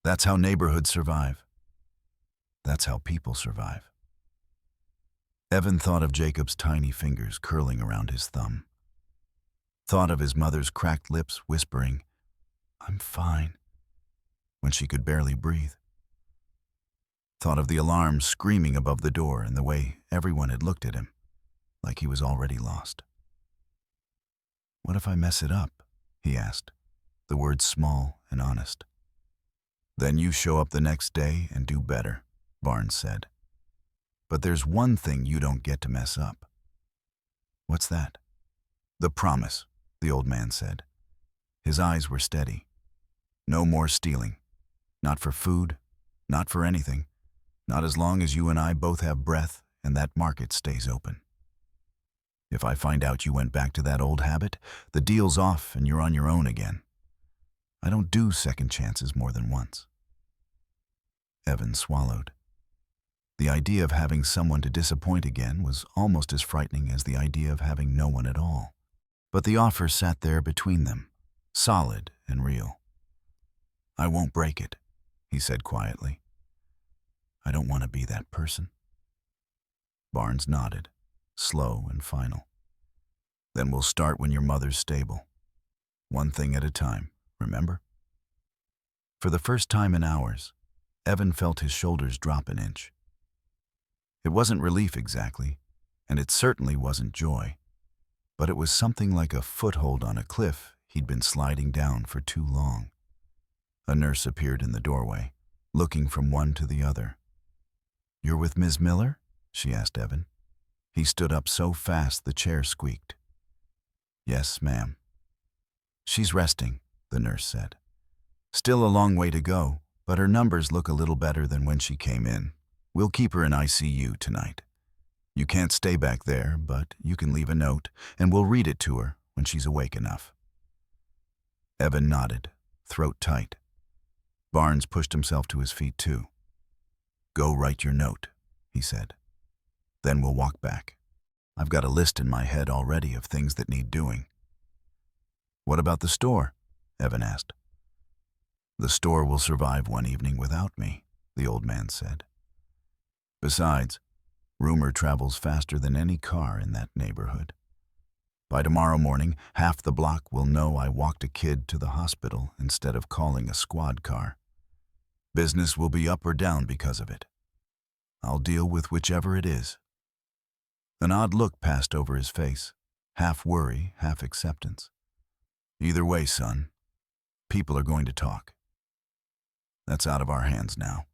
That's how neighborhoods survive. That's how people survive. Evan thought of Jacob's tiny fingers curling around his thumb. Thought of his mother's cracked lips whispering, I'm fine, when she could barely breathe. Thought of the alarm screaming above the door and the way everyone had looked at him, like he was already lost. What if I mess it up? He asked, the words small and honest. Then you show up the next day and do better, Barnes said. But there's one thing you don't get to mess up. What's that? The promise, the old man said. His eyes were steady. No more stealing. Not for food, not for anything. Not as long as you and I both have breath and that market stays open. If I find out you went back to that old habit, the deal's off and you're on your own again. I don't do second chances more than once. Evan swallowed. The idea of having someone to disappoint again was almost as frightening as the idea of having no one at all. But the offer sat there between them, solid and real. I won't break it, he said quietly. I don't want to be that person. Barnes nodded, slow and final. Then we'll start when your mother's stable. One thing at a time, remember? For the first time in hours, Evan felt his shoulders drop an inch. It wasn't relief exactly, and it certainly wasn't joy, but it was something like a foothold on a cliff he'd been sliding down for too long. A nurse appeared in the doorway, looking from one to the other. You're with Ms. Miller? She asked Evan. He stood up so fast the chair squeaked. Yes, ma'am. She's resting, the nurse said. Still a long way to go, but her numbers look a little better than when she came in. We'll keep her in ICU tonight. You can't stay back there, but you can leave a note, and we'll read it to her when she's awake enough. Evan nodded, throat tight. Barnes pushed himself to his feet too. Go write your note, he said. Then we'll walk back. I've got a list in my head already of things that need doing. What about the store? Evan asked. The store will survive one evening without me, the old man said. Besides, rumor travels faster than any car in that neighborhood. By tomorrow morning, half the block will know I walked a kid to the hospital instead of calling a squad car. Business will be up or down because of it. I'll deal with whichever it is. An odd look passed over his face, half worry, half acceptance. Either way, son, people are going to talk. That's out of our hands now.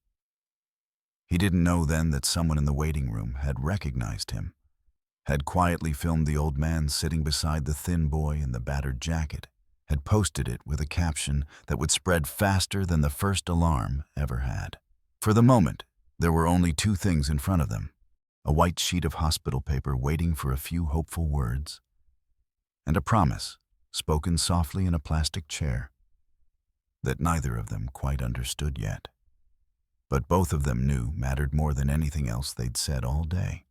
He didn't know then that someone in the waiting room had recognized him, had quietly filmed the old man sitting beside the thin boy in the battered jacket, had posted it with a caption that would spread faster than the first alarm ever had. For the moment, there were only two things in front of them, a white sheet of hospital paper waiting for a few hopeful words, and a promise, spoken softly in a plastic chair, that neither of them quite understood yet. But both of them knew mattered more than anything else they'd said all day.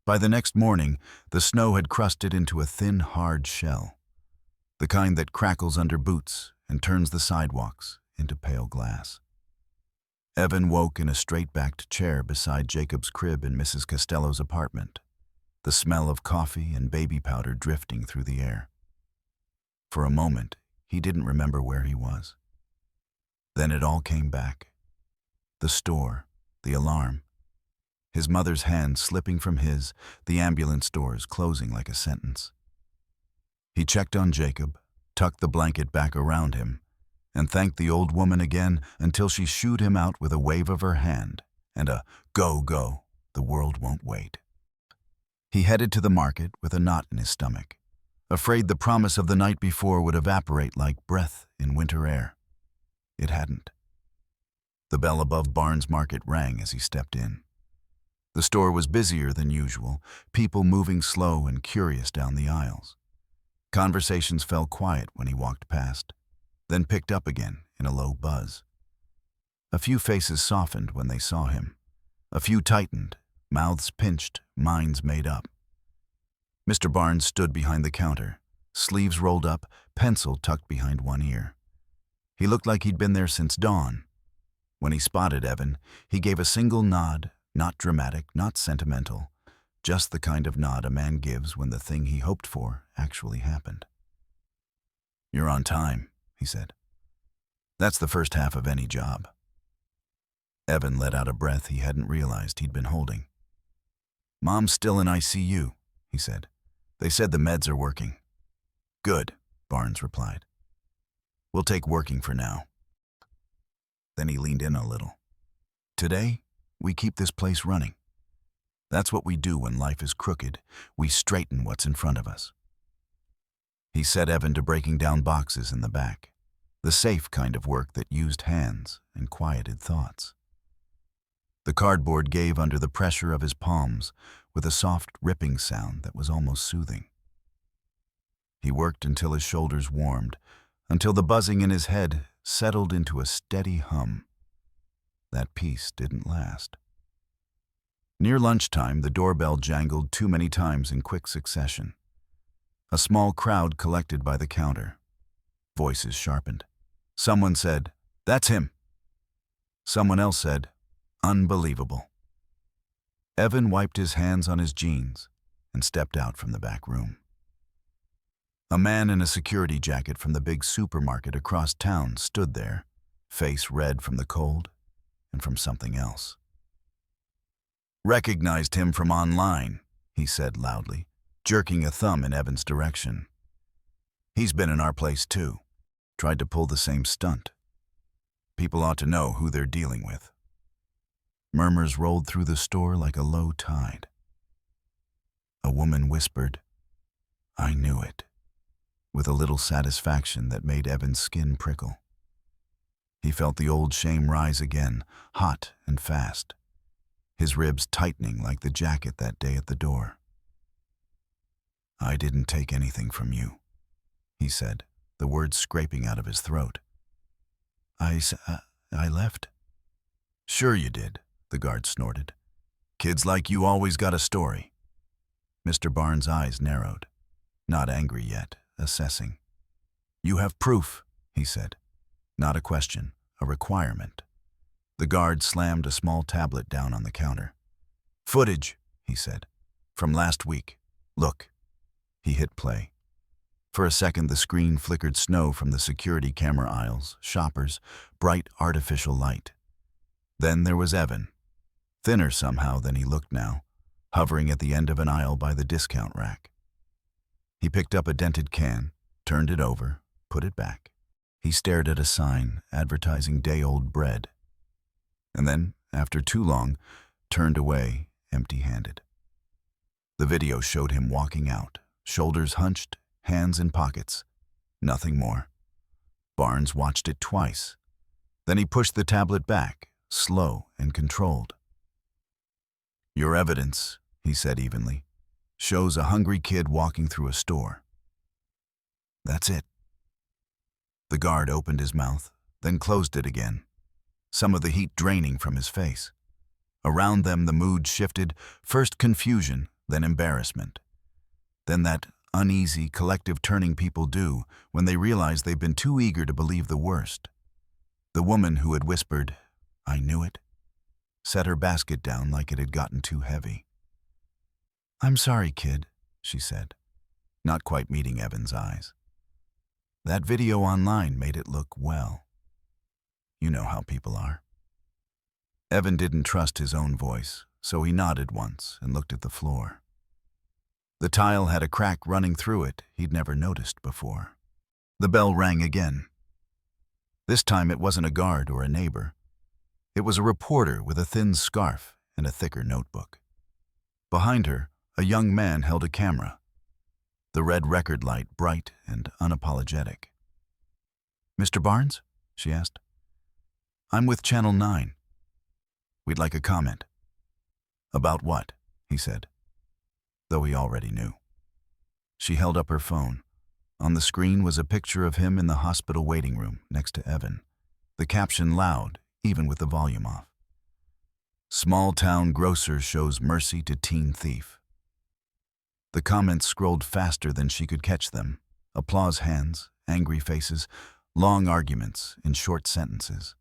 By the next morning, the snow had crusted into a thin, hard shell, the kind that crackles under boots and turns the sidewalks into pale glass. Evan woke in a straight-backed chair beside Jacob's crib in Mrs. Costello's apartment, the smell of coffee and baby powder drifting through the air. For a moment, he didn't remember where he was. Then it all came back. The store, the alarm, his mother's hand slipping from his, the ambulance doors closing like a sentence. He checked on Jacob, tucked the blanket back around him, and thanked the old woman again until she shooed him out with a wave of her hand and a "Go, go, the world won't wait." He headed to the market with a knot in his stomach, afraid the promise of the night before would evaporate like breath in winter air. It hadn't. The bell above Barnes Market rang as he stepped in. The store was busier than usual, people moving slow and curious down the aisles. Conversations fell quiet when he walked past, then picked up again in a low buzz. A few faces softened when they saw him. A few tightened, mouths pinched, minds made up. Mr. Barnes stood behind the counter, sleeves rolled up, pencil tucked behind one ear. He looked like he'd been there since dawn. When he spotted Evan, he gave a single nod, not dramatic, not sentimental, just the kind of nod a man gives when the thing he hoped for actually happened. "You're on time," he said. "That's the first half of any job." Evan let out a breath he hadn't realized he'd been holding. "Mom's still in ICU," he said. "They said the meds are working." "Good," Barnes replied. "We'll take working for now." Then he leaned in a little. "Today, we keep this place running. That's what we do when life is crooked. We straighten what's in front of us." He set Evan to breaking down boxes in the back, the safe kind of work that used hands and quieted thoughts. The cardboard gave under the pressure of his palms with a soft ripping sound that was almost soothing. He worked until his shoulders warmed, until the buzzing in his head settled into a steady hum. That peace didn't last. Near lunchtime, the doorbell jangled too many times in quick succession. A small crowd collected by the counter. Voices sharpened. Someone said, "That's him." Someone else said, "Unbelievable." Evan wiped his hands on his jeans and stepped out from the back room. A man in a security jacket from the big supermarket across town stood there, face red from the cold and from something else. "Recognized him from online," he said loudly, jerking a thumb in Evan's direction. "He's been in our place too. Tried to pull the same stunt. People ought to know who they're dealing with." Murmurs rolled through the store like a low tide. A woman whispered, "I knew it," with a little satisfaction that made Evan's skin prickle. He felt the old shame rise again, hot and fast, his ribs tightening like the jacket that day at the door. "I didn't take anything from you," he said, the words scraping out of his throat. I left." "Sure you did," the guard snorted. "Kids like you always got a story." Mr. Barnes' eyes narrowed, not angry yet, assessing. "You have proof," he said. Not a question, a requirement. The guard slammed a small tablet down on the counter. "Footage," he said, "from last week. Look." He hit play. For a second, the screen flickered snow from the security camera aisles, shoppers, bright artificial light. Then there was Evan, thinner somehow than he looked now, hovering at the end of an aisle by the discount rack. He picked up a dented can, turned it over, put it back. He stared at a sign advertising day-old bread, and then, after too long, turned away empty-handed. The video showed him walking out, shoulders hunched, hands in pockets. Nothing more. Barnes watched it twice. Then he pushed the tablet back, slow and controlled. "Your evidence," he said evenly, "shows a hungry kid walking through a store." "That's it." The guard opened his mouth, then closed it again, some of the heat draining from his face. Around them the mood shifted, first confusion, then embarrassment. Then that uneasy, collective turning people do when they realize they've been too eager to believe the worst. The woman who had whispered, "I knew it," set her basket down like it had gotten too heavy. "I'm sorry, kid," she said, not quite meeting Evan's eyes. That video online made it look, well, you know how people are. Evan didn't trust his own voice, so he nodded once and looked at the floor. The tile had a crack running through it he'd never noticed before. The bell rang again. This time it wasn't a guard or a neighbor. It was a reporter with a thin scarf and a thicker notebook. Behind her, a young man held a camera, the red record light bright and unapologetic. "Mr. Barnes?" she asked. "I'm with Channel 9. We'd like a comment." "About what?" he said, though he already knew. She held up her phone. On the screen was a picture of him in the hospital waiting room next to Evan, the caption loud, even with the volume off. "Small-town grocer shows mercy to teen thief." The comments scrolled faster than she could catch them. Applause hands, angry faces, long arguments in short sentences.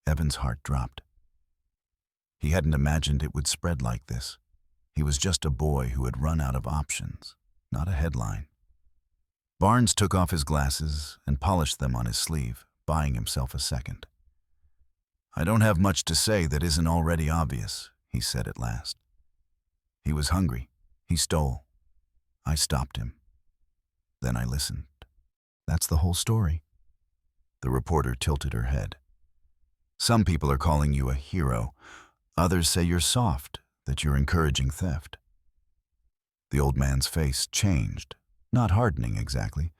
Evan's heart dropped. He hadn't imagined it would spread like this. He was just a boy who had run out of options, not a headline. Barnes took off his glasses and polished them on his sleeve, buying himself a second. "I don't have much to say that isn't already obvious," he said at last. "He was hungry. He stole. I stopped him. Then I listened. That's the whole story." The reporter tilted her head. "Some people are calling you a hero. Others say you're soft, that you're encouraging theft." The old man's face changed, not hardening exactly,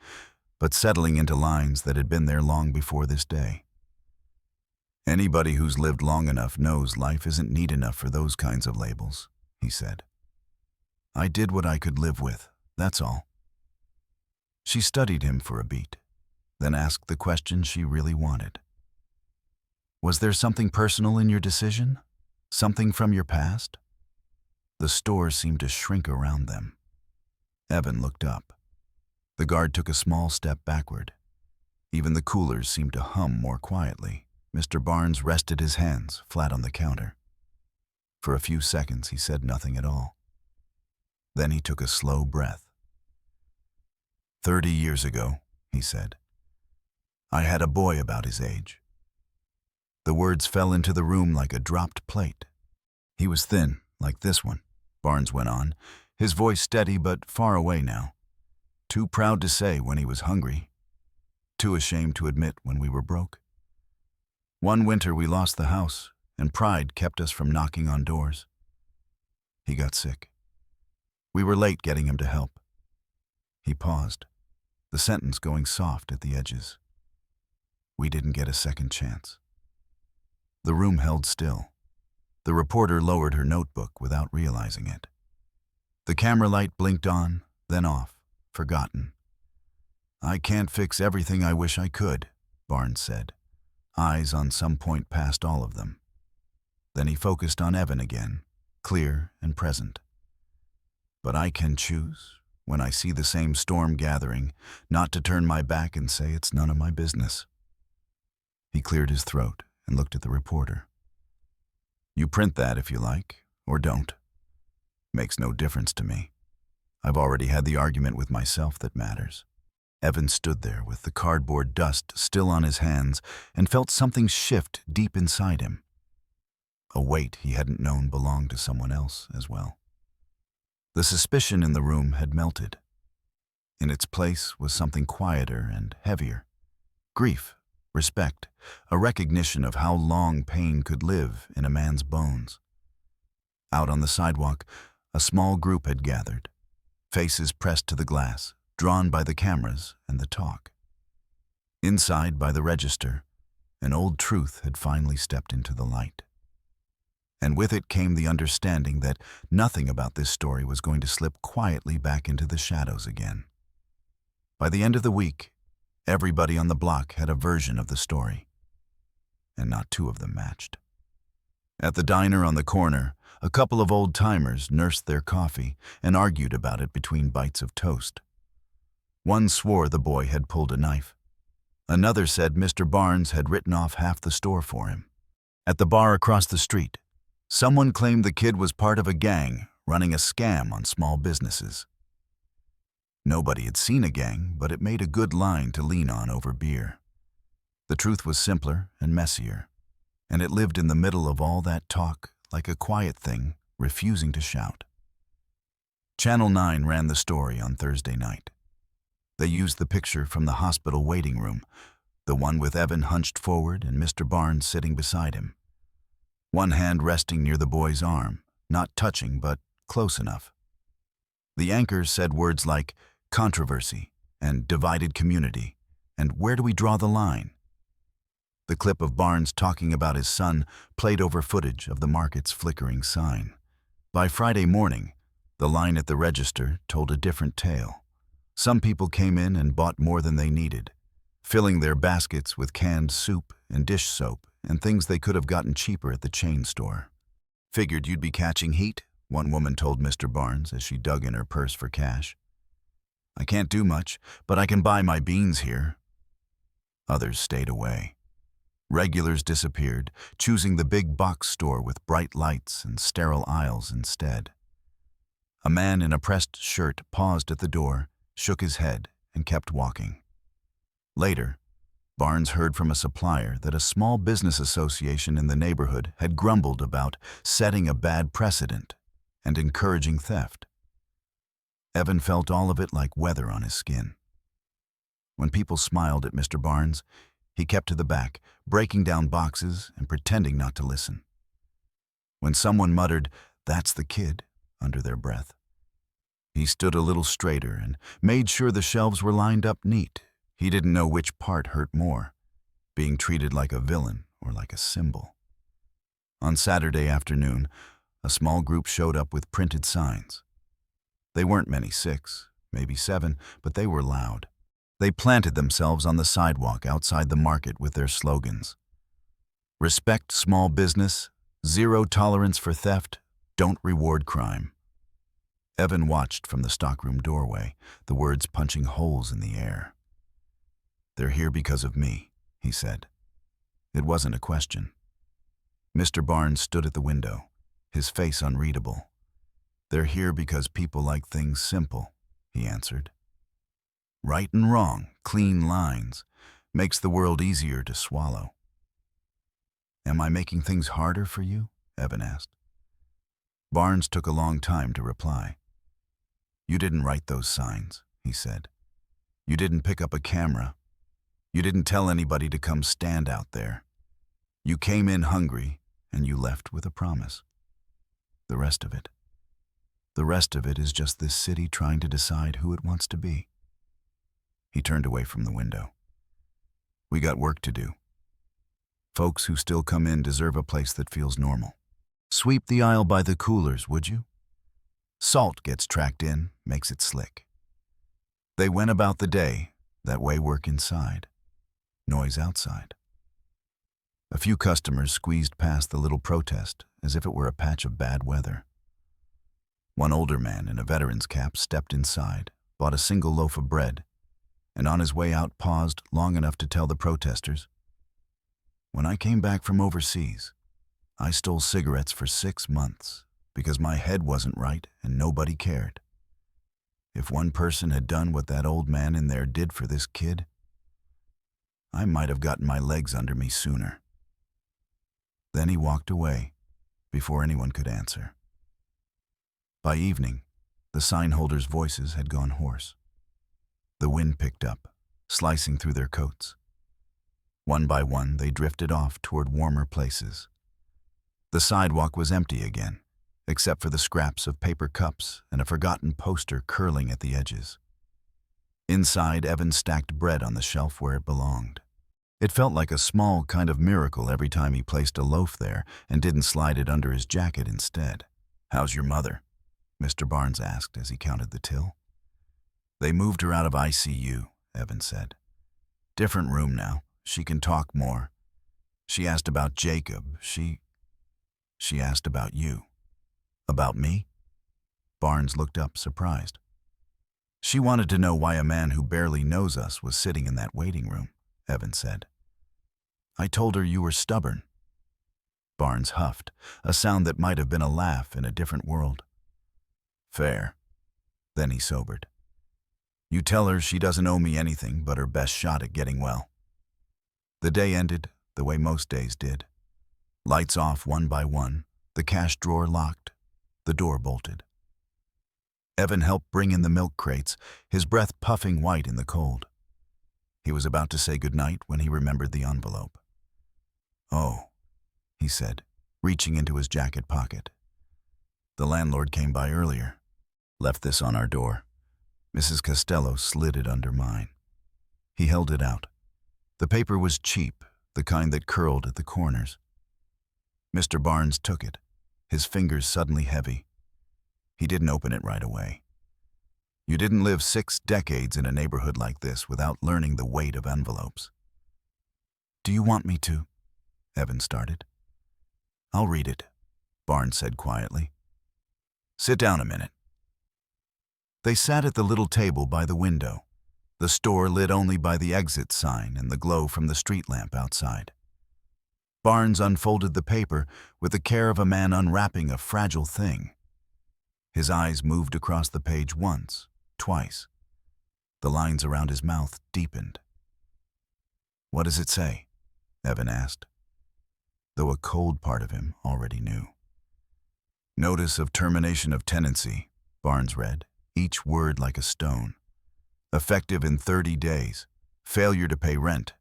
but settling into lines that had been there long before this day. "Anybody who's lived long enough knows life isn't neat enough for those kinds of labels," he said. "I did what I could live with, that's all." She studied him for a beat, then asked the question she really wanted. "Was there something personal in your decision? Something from your past?" The store seemed to shrink around them. Evan looked up. The guard took a small step backward. Even the coolers seemed to hum more quietly. Mr. Barnes rested his hands flat on the counter. For a few seconds he said nothing at all. Then he took a slow breath. 30 years ago, he said, I had a boy about his age." The words fell into the room like a dropped plate. "He was thin, like this one," Barnes went on, his voice steady but far away now. "Too proud to say when he was hungry. Too ashamed to admit when we were broke. One winter we lost the house, and pride kept us from knocking on doors. He got sick. We were late getting him to help." He paused, the sentence going soft at the edges. "We didn't get a second chance." The room held still. The reporter lowered her notebook without realizing it. The camera light blinked on, then off, forgotten. "I can't fix everything I wish I could," Barnes said, eyes on some point past all of them. Then he focused on Evan again, clear and present. "But I can choose, when I see the same storm gathering, not to turn my back and say it's none of my business." He cleared his throat and looked at the reporter. "You print that if you like, or don't. Makes no difference to me. I've already had the argument with myself that matters." Evan stood there with the cardboard dust still on his hands and felt something shift deep inside him. A weight he hadn't known belonged to someone else as well. The suspicion in the room had melted. In its place was something quieter and heavier. Grief, respect, a recognition of how long pain could live in a man's bones. Out on the sidewalk, a small group had gathered, faces pressed to the glass, drawn by the cameras and the talk. Inside, by the register, an old truth had finally stepped into the light. And with it came the understanding that nothing about this story was going to slip quietly back into the shadows again. By the end of the week, everybody on the block had a version of the story, and not two of them matched. At the diner on the corner, a couple of old-timers nursed their coffee and argued about it between bites of toast. One swore the boy had pulled a knife. Another said Mr. Barnes had written off half the store for him. At the bar across the street, someone claimed the kid was part of a gang running a scam on small businesses. Nobody had seen a gang, but it made a good line to lean on over beer. The truth was simpler and messier, and it lived in the middle of all that talk like a quiet thing refusing to shout. Channel 9 ran the story on Thursday night. They used the picture from the hospital waiting room, the one with Evan hunched forward and Mr. Barnes sitting beside him. One hand resting near the boy's arm, not touching but close enough. The anchors said words like controversy and divided community, and where do we draw the line? The clip of Barnes talking about his son played over footage of the market's flickering sign. By Friday morning, the line at the register told a different tale. Some people came in and bought more than they needed, filling their baskets with canned soup and dish soap and things they could have gotten cheaper at the chain store. "Figured you'd be catching heat," one woman told Mr. Barnes as she dug in her purse for cash. "I can't do much, but I can buy my beans here." Others stayed away. Regulars disappeared, choosing the big box store with bright lights and sterile aisles instead. A man in a pressed shirt paused at the door, shook his head, and kept walking. Later, Barnes heard from a supplier that a small business association in the neighborhood had grumbled about setting a bad precedent and encouraging theft. Evan felt all of it like weather on his skin. When people smiled at Mr. Barnes, he kept to the back, breaking down boxes and pretending not to listen. When someone muttered, "That's the kid," under their breath, he stood a little straighter and made sure the shelves were lined up neat. He didn't know which part hurt more, being treated like a villain or like a symbol. On Saturday afternoon, a small group showed up with printed signs. They weren't many, 6, maybe 7, but they were loud. They planted themselves on the sidewalk outside the market with their slogans. "Respect small business, zero tolerance for theft, don't reward crime." Evan watched from the stockroom doorway, the words punching holes in the air. "They're here because of me," he said. It wasn't a question. Mr. Barnes stood at the window, his face unreadable. "They're here because people like things simple," he answered. "Right and wrong, clean lines, makes the world easier to swallow." "Am I making things harder for you?" Evan asked. Barnes took a long time to reply. "You didn't write those signs," he said. "You didn't pick up a camera. You didn't tell anybody to come stand out there. You came in hungry, and you left with a promise. The rest of it is just this city trying to decide who it wants to be." He turned away from the window. "We got work to do. Folks who still come in deserve a place that feels normal. Sweep the aisle by the coolers, would you? Salt gets tracked in, makes it slick. They went about the day, that way work inside, noise outside." A few customers squeezed past the little protest as if it were a patch of bad weather. One older man in a veteran's cap stepped inside, bought a single loaf of bread, and on his way out paused long enough to tell the protesters, "When I came back from overseas, I stole cigarettes for 6 months because my head wasn't right and nobody cared. If one person had done what that old man in there did for this kid, I might have gotten my legs under me sooner." Then he walked away before anyone could answer. By evening, the sign holders' voices had gone hoarse. The wind picked up, slicing through their coats. One by one, they drifted off toward warmer places. The sidewalk was empty again, except for the scraps of paper cups and a forgotten poster curling at the edges. Inside, Evan stacked bread on the shelf where it belonged. It felt like a small kind of miracle every time he placed a loaf there and didn't slide it under his jacket instead. "How's your mother?" Mr. Barnes asked as he counted the till. "They moved her out of ICU," Evan said. "Different room now. She can talk more. She asked about Jacob. She asked about you." "About me?" Barnes looked up, surprised. "She wanted to know why a man who barely knows us was sitting in that waiting room," Evan said. "I told her you were stubborn." Barnes huffed, a sound that might have been a laugh in a different world. "Fair." Then he sobered. You tell her she doesn't owe me anything but her best shot at getting well." The day ended the way most days did. Lights off one by one, the cash drawer locked, the door bolted. Evan helped bring in the milk crates, his breath puffing white in the cold. He was about to say goodnight when he remembered the envelope. "Oh," he said, reaching into his jacket pocket. "The landlord came by earlier. Left this on our door." Mrs. Costello slid it under mine. He held it out. The paper was cheap, the kind that curled at the corners. Mr. Barnes took it, his fingers suddenly heavy. He didn't open it right away. You didn't live 6 decades in a neighborhood like this without learning the weight of envelopes. "Do you want me to?" Evan started. "I'll read it," Barnes said quietly. "Sit down a minute." They sat at the little table by the window, the store lit only by the exit sign and the glow from the street lamp outside. Barnes unfolded the paper with the care of a man unwrapping a fragile thing. His eyes moved across the page once, twice. The lines around his mouth deepened. "What does it say?" Evan asked, though a cold part of him already knew. "Notice of termination of tenancy," Barnes read, each word like a stone. "Effective in 30 days. Failure to pay rent.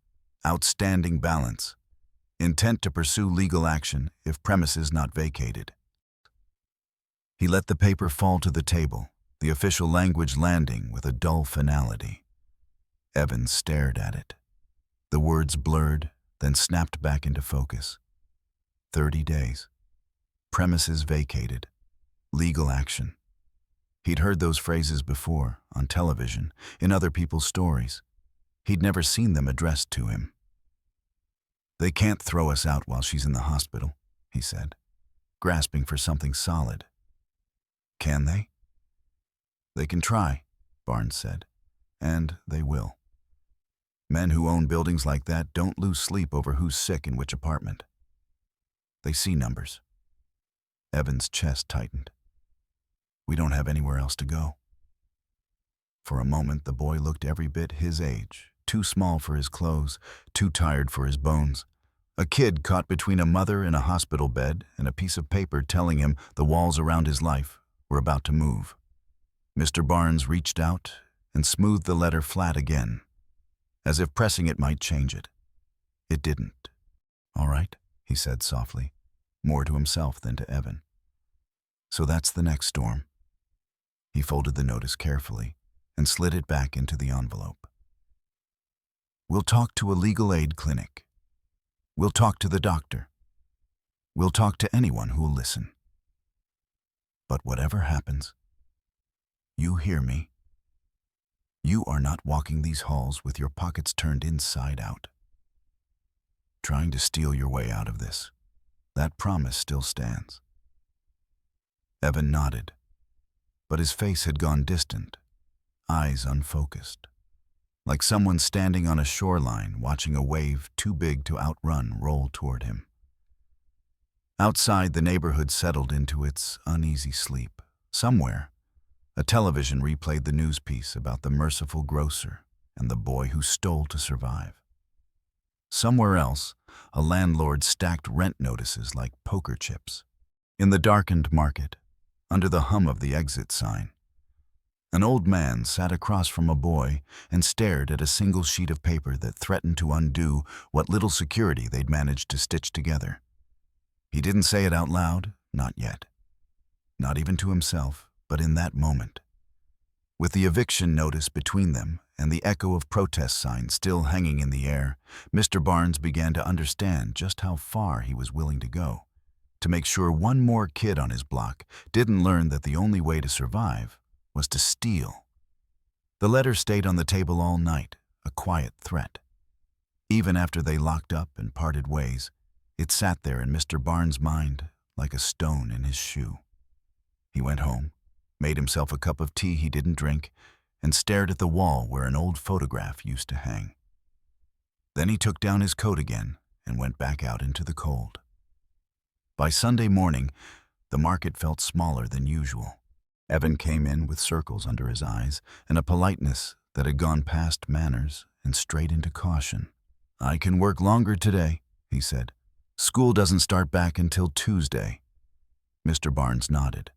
Outstanding balance. Intent to pursue legal action if premises not vacated." He let the paper fall to the table, the official language landing with a dull finality. Evan stared at it. The words blurred, then snapped back into focus. 30 days. Premises vacated. Legal action. He'd heard those phrases before, on television, in other people's stories. He'd never seen them addressed to him. "They can't throw us out while she's in the hospital," he said, grasping for something solid. "Can they?" "They can try," Barnes said, "and they will. Men who own buildings like that don't lose sleep over who's sick in which apartment. They see numbers." Evan's chest tightened. "We don't have anywhere else to go." For a moment, the boy looked every bit his age, too small for his clothes, too tired for his bones. A kid caught between a mother in a hospital bed and a piece of paper telling him the walls around his life were about to move. Mr. Barnes reached out and smoothed the letter flat again, as if pressing it might change it. It didn't. "All right," he said softly, more to himself than to Evan. "So that's the next storm." He folded the notice carefully and slid it back into the envelope. "We'll talk to a legal aid clinic. We'll talk to the doctor. We'll talk to anyone who'll listen. But whatever happens, you hear me? You are not walking these halls with your pockets turned inside out, trying to steal your way out of this. That promise still stands." Evan nodded, but his face had gone distant, eyes unfocused, like someone standing on a shoreline watching a wave too big to outrun roll toward him. Outside, the neighborhood settled into its uneasy sleep. Somewhere, a television replayed the news piece about the merciful grocer and the boy who stole to survive. Somewhere else, a landlord stacked rent notices like poker chips. In the darkened market, under the hum of the exit sign, an old man sat across from a boy and stared at a single sheet of paper that threatened to undo what little security they'd managed to stitch together. He didn't say it out loud, not yet. Not even to himself, but in that moment. With the eviction notice between them and the echo of protest signs still hanging in the air, Mr. Barnes began to understand just how far he was willing to go, to make sure one more kid on his block didn't learn that the only way to survive was to steal. The letter stayed on the table all night, a quiet threat. Even after they locked up and parted ways, it sat there in Mr. Barnes' mind like a stone in his shoe. He went home, made himself a cup of tea he didn't drink, and stared at the wall where an old photograph used to hang. Then he took down his coat again and went back out into the cold. By Sunday morning, the market felt smaller than usual. Evan came in with circles under his eyes and a politeness that had gone past manners and straight into caution. "I can work longer today," he said. "School doesn't start back until Tuesday." Mr. Barnes nodded.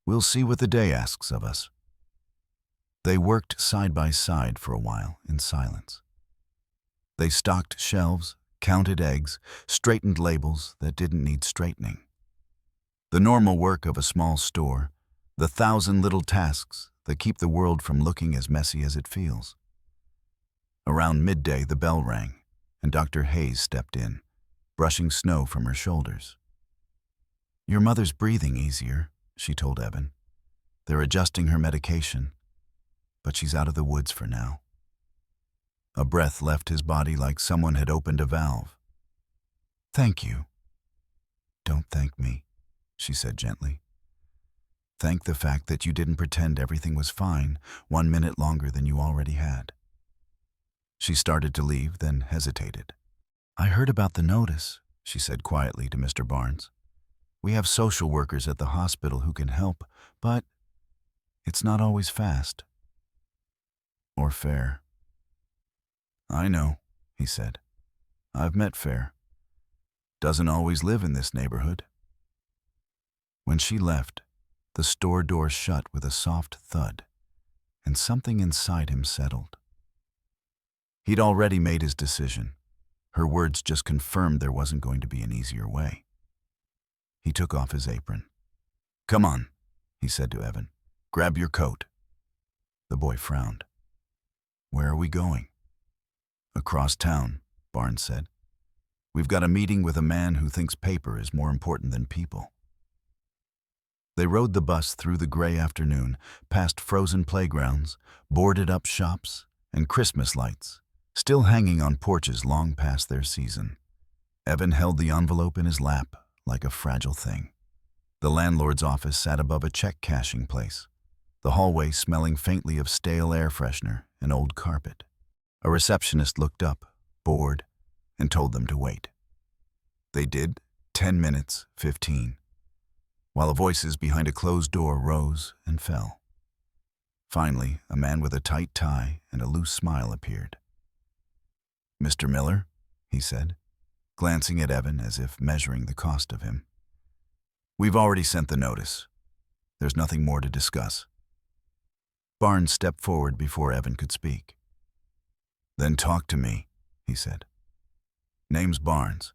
"We'll see what the day asks of us." They worked side by side for a while in silence. They stocked shelves, counted eggs, straightened labels that didn't need straightening. The normal work of a small store, the 1,000 little tasks that keep the world from looking as messy as it feels. Around midday, the bell rang, and Dr. Hayes stepped in, brushing snow from her shoulders. "Your mother's breathing easier," she told Evan. "They're adjusting her medication, but she's out of the woods for now." A breath left his body like someone had opened a valve. "Thank you." "Don't thank me," she said gently. "Thank the fact that you didn't pretend everything was fine 1 minute longer than you already had." She started to leave, then hesitated. "I heard about the notice," she said quietly to Mr. Barnes. "We have social workers at the hospital who can help, but it's not always fast or fair." "I know," he said. "I've met Fair. Doesn't always live in this neighborhood." When she left, the store door shut with a soft thud, and something inside him settled. He'd already made his decision. Her words just confirmed there wasn't going to be an easier way. He took off his apron. "Come on," he said to Evan. "Grab your coat." The boy frowned. "Where are we going?" "Across town," Barnes said. "We've got a meeting with a man who thinks paper is more important than people." They rode the bus through the gray afternoon, past frozen playgrounds, boarded-up shops, and Christmas lights, still hanging on porches long past their season. Evan held the envelope in his lap like a fragile thing. The landlord's office sat above a check-cashing place, the hallway smelling faintly of stale air freshener and old carpet. A receptionist looked up, bored, and told them to wait. They did, 10 minutes, 15, while voices behind a closed door rose and fell. Finally, a man with a tight tie and a loose smile appeared. "Mr. Miller," he said, glancing at Evan as if measuring the cost of him. "We've already sent the notice. There's nothing more to discuss." Barnes stepped forward before Evan could speak. "Then talk to me," he said. "Name's Barnes.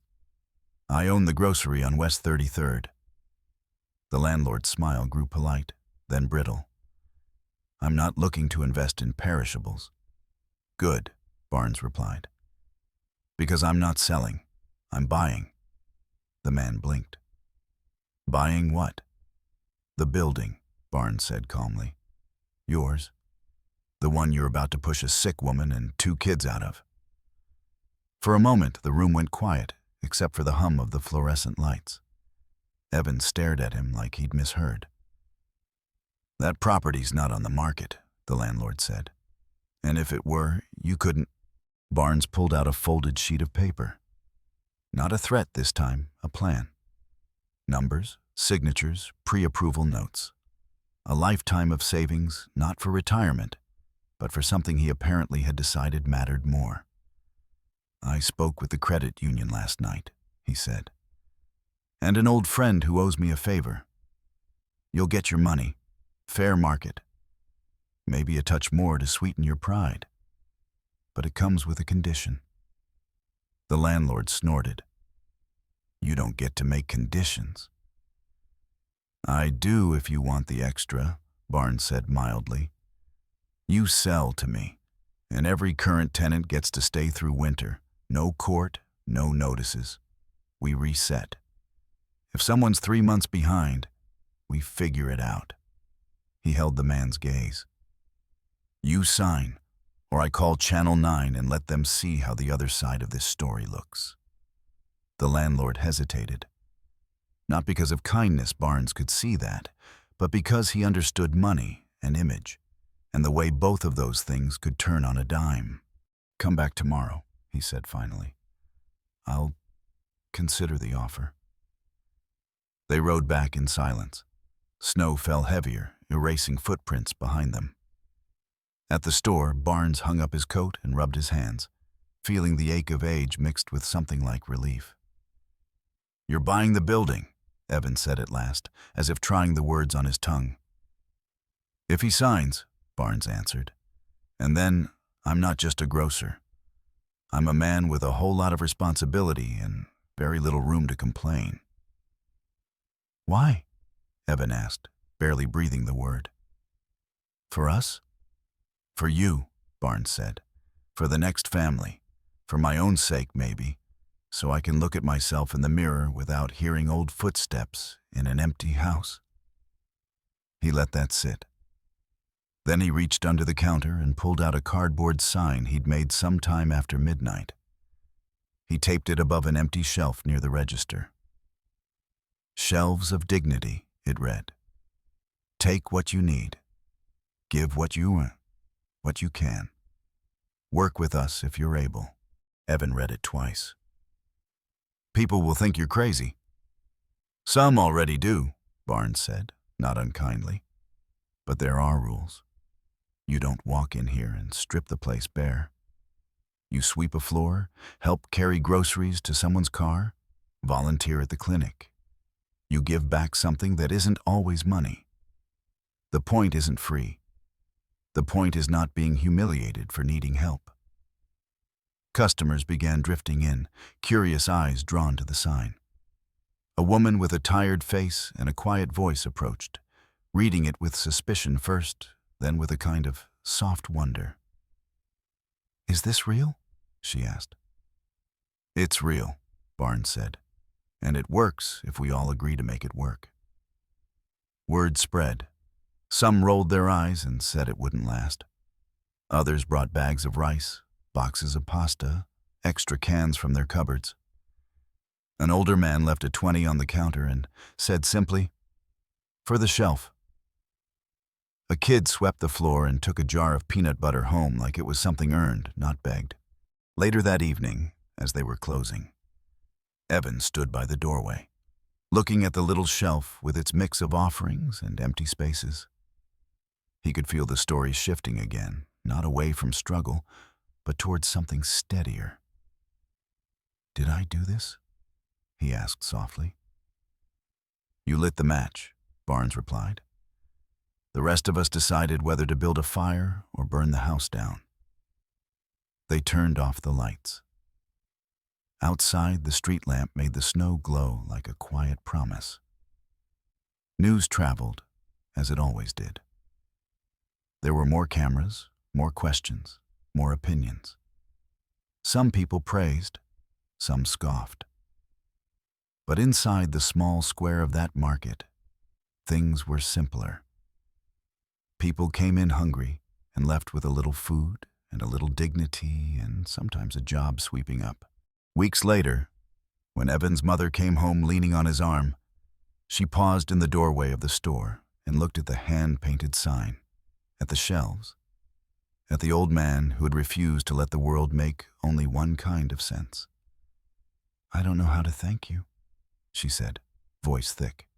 I own the grocery on West 33rd. The landlord's smile grew polite, then brittle. "I'm not looking to invest in perishables." "Good," Barnes replied. "Because I'm not selling. I'm buying." The man blinked. "Buying what?" "The building," Barnes said calmly. "Yours? The one you're about to push a sick woman and 2 kids out of." For a moment, the room went quiet, except for the hum of the fluorescent lights. Evan stared at him like he'd misheard. "That property's not on the market," the landlord said. "And if it were, you couldn't." Barnes pulled out a folded sheet of paper. Not a threat this time, a plan. Numbers, signatures, pre-approval notes. A lifetime of savings, not for retirement, but for something he apparently had decided mattered more. "I spoke with the credit union last night," he said. "And an old friend who owes me a favor. You'll get your money. Fair market. Maybe a touch more to sweeten your pride. But it comes with a condition." The landlord snorted. "You don't get to make conditions." "I do if you want the extra," Barnes said mildly. "You sell to me, and every current tenant gets to stay through winter. No court, no notices. We reset. If someone's 3 months behind, we figure it out." He held the man's gaze. "You sign, or I call Channel 9 and let them see how the other side of this story looks." The landlord hesitated. Not because of kindness, Barnes could see that, but because he understood money and image, and the way both of those things could turn on a dime. "Come back tomorrow," he said finally. "I'll consider the offer." They rode back in silence. Snow fell heavier, erasing footprints behind them. At the store, Barnes hung up his coat and rubbed his hands, feeling the ache of age mixed with something like relief. "You're buying the building," Evan said at last, as if trying the words on his tongue. "If he signs," Barnes answered. "And then, I'm not just a grocer. I'm a man with a whole lot of responsibility and very little room to complain." "Why?" Evan asked, barely breathing the word. "For us?" "For you," Barnes said. "For the next family. For my own sake, maybe, so I can look at myself in the mirror without hearing old footsteps in an empty house." He let that sit. Then he reached under the counter and pulled out a cardboard sign he'd made some time after midnight. He taped it above an empty shelf near the register. "Shelves of dignity," it read. "Take what you need. Give what you can. Work with us if you're able." Evan read it twice. "People will think you're crazy." "Some already do," Barnes said, not unkindly. "But there are rules. You don't walk in here and strip the place bare. You sweep a floor, help carry groceries to someone's car, volunteer at the clinic. You give back something that isn't always money. The point isn't free. The point is not being humiliated for needing help." Customers began drifting in, curious eyes drawn to the sign. A woman with a tired face and a quiet voice approached, reading it with suspicion first, then with a kind of soft wonder. "Is this real?" she asked. "It's real," Barnes said, "and it works if we all agree to make it work." Word spread. Some rolled their eyes and said it wouldn't last. Others brought bags of rice, boxes of pasta, extra cans from their cupboards. An older man left a 20 on the counter and said simply, "For the shelf." A kid swept the floor and took a jar of peanut butter home like it was something earned, not begged. Later that evening, as they were closing, Evan stood by the doorway, looking at the little shelf with its mix of offerings and empty spaces. He could feel the story shifting again, not away from struggle, but towards something steadier. "Did I do this?" he asked softly. "You lit the match," Barnes replied. "The rest of us decided whether to build a fire or burn the house down." They turned off the lights. Outside, the street lamp made the snow glow like a quiet promise. News traveled, as it always did. There were more cameras, more questions, more opinions. Some people praised, some scoffed. But inside the small square of that market, things were simpler. People came in hungry and left with a little food and a little dignity and sometimes a job sweeping up. Weeks later, when Evan's mother came home leaning on his arm, she paused in the doorway of the store and looked at the hand-painted sign, at the shelves, at the old man who had refused to let the world make only one kind of sense. "I don't know how to thank you," she said, voice thick.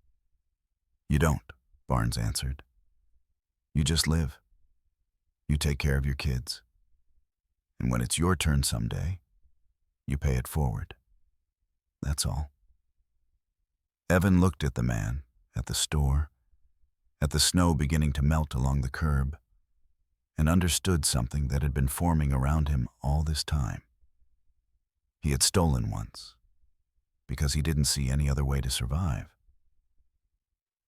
"You don't," Barnes answered. "You just live. You take care of your kids. And when it's your turn someday, you pay it forward. That's all." Evan looked at the man, at the store, at the snow beginning to melt along the curb, and understood something that had been forming around him all this time. He had stolen once, because he didn't see any other way to survive.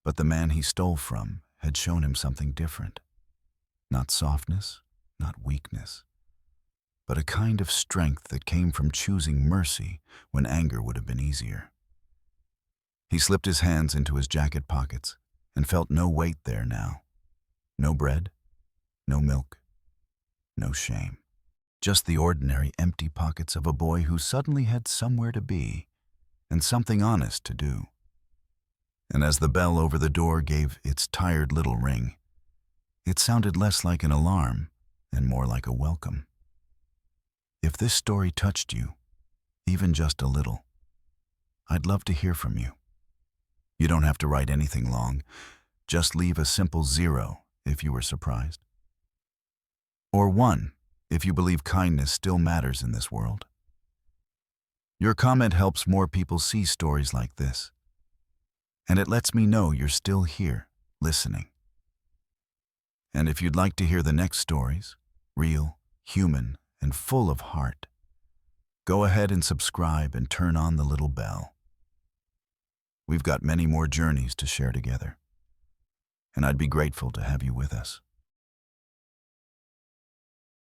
But the man he stole from had shown him something different. Not softness, not weakness, but a kind of strength that came from choosing mercy when anger would have been easier. He slipped his hands into his jacket pockets and felt no weight there now. No bread, no milk, no shame. Just the ordinary empty pockets of a boy who suddenly had somewhere to be and something honest to do. And as the bell over the door gave its tired little ring, it sounded less like an alarm and more like a welcome. If this story touched you, even just a little, I'd love to hear from you. You don't have to write anything long. Just leave a simple 0 if you were surprised. Or 1, if you believe kindness still matters in this world. Your comment helps more people see stories like this, and it lets me know you're still here, listening. And if you'd like to hear the next stories, real, human, and full of heart, go ahead and subscribe and turn on the little bell. We've got many more journeys to share together, and I'd be grateful to have you with us.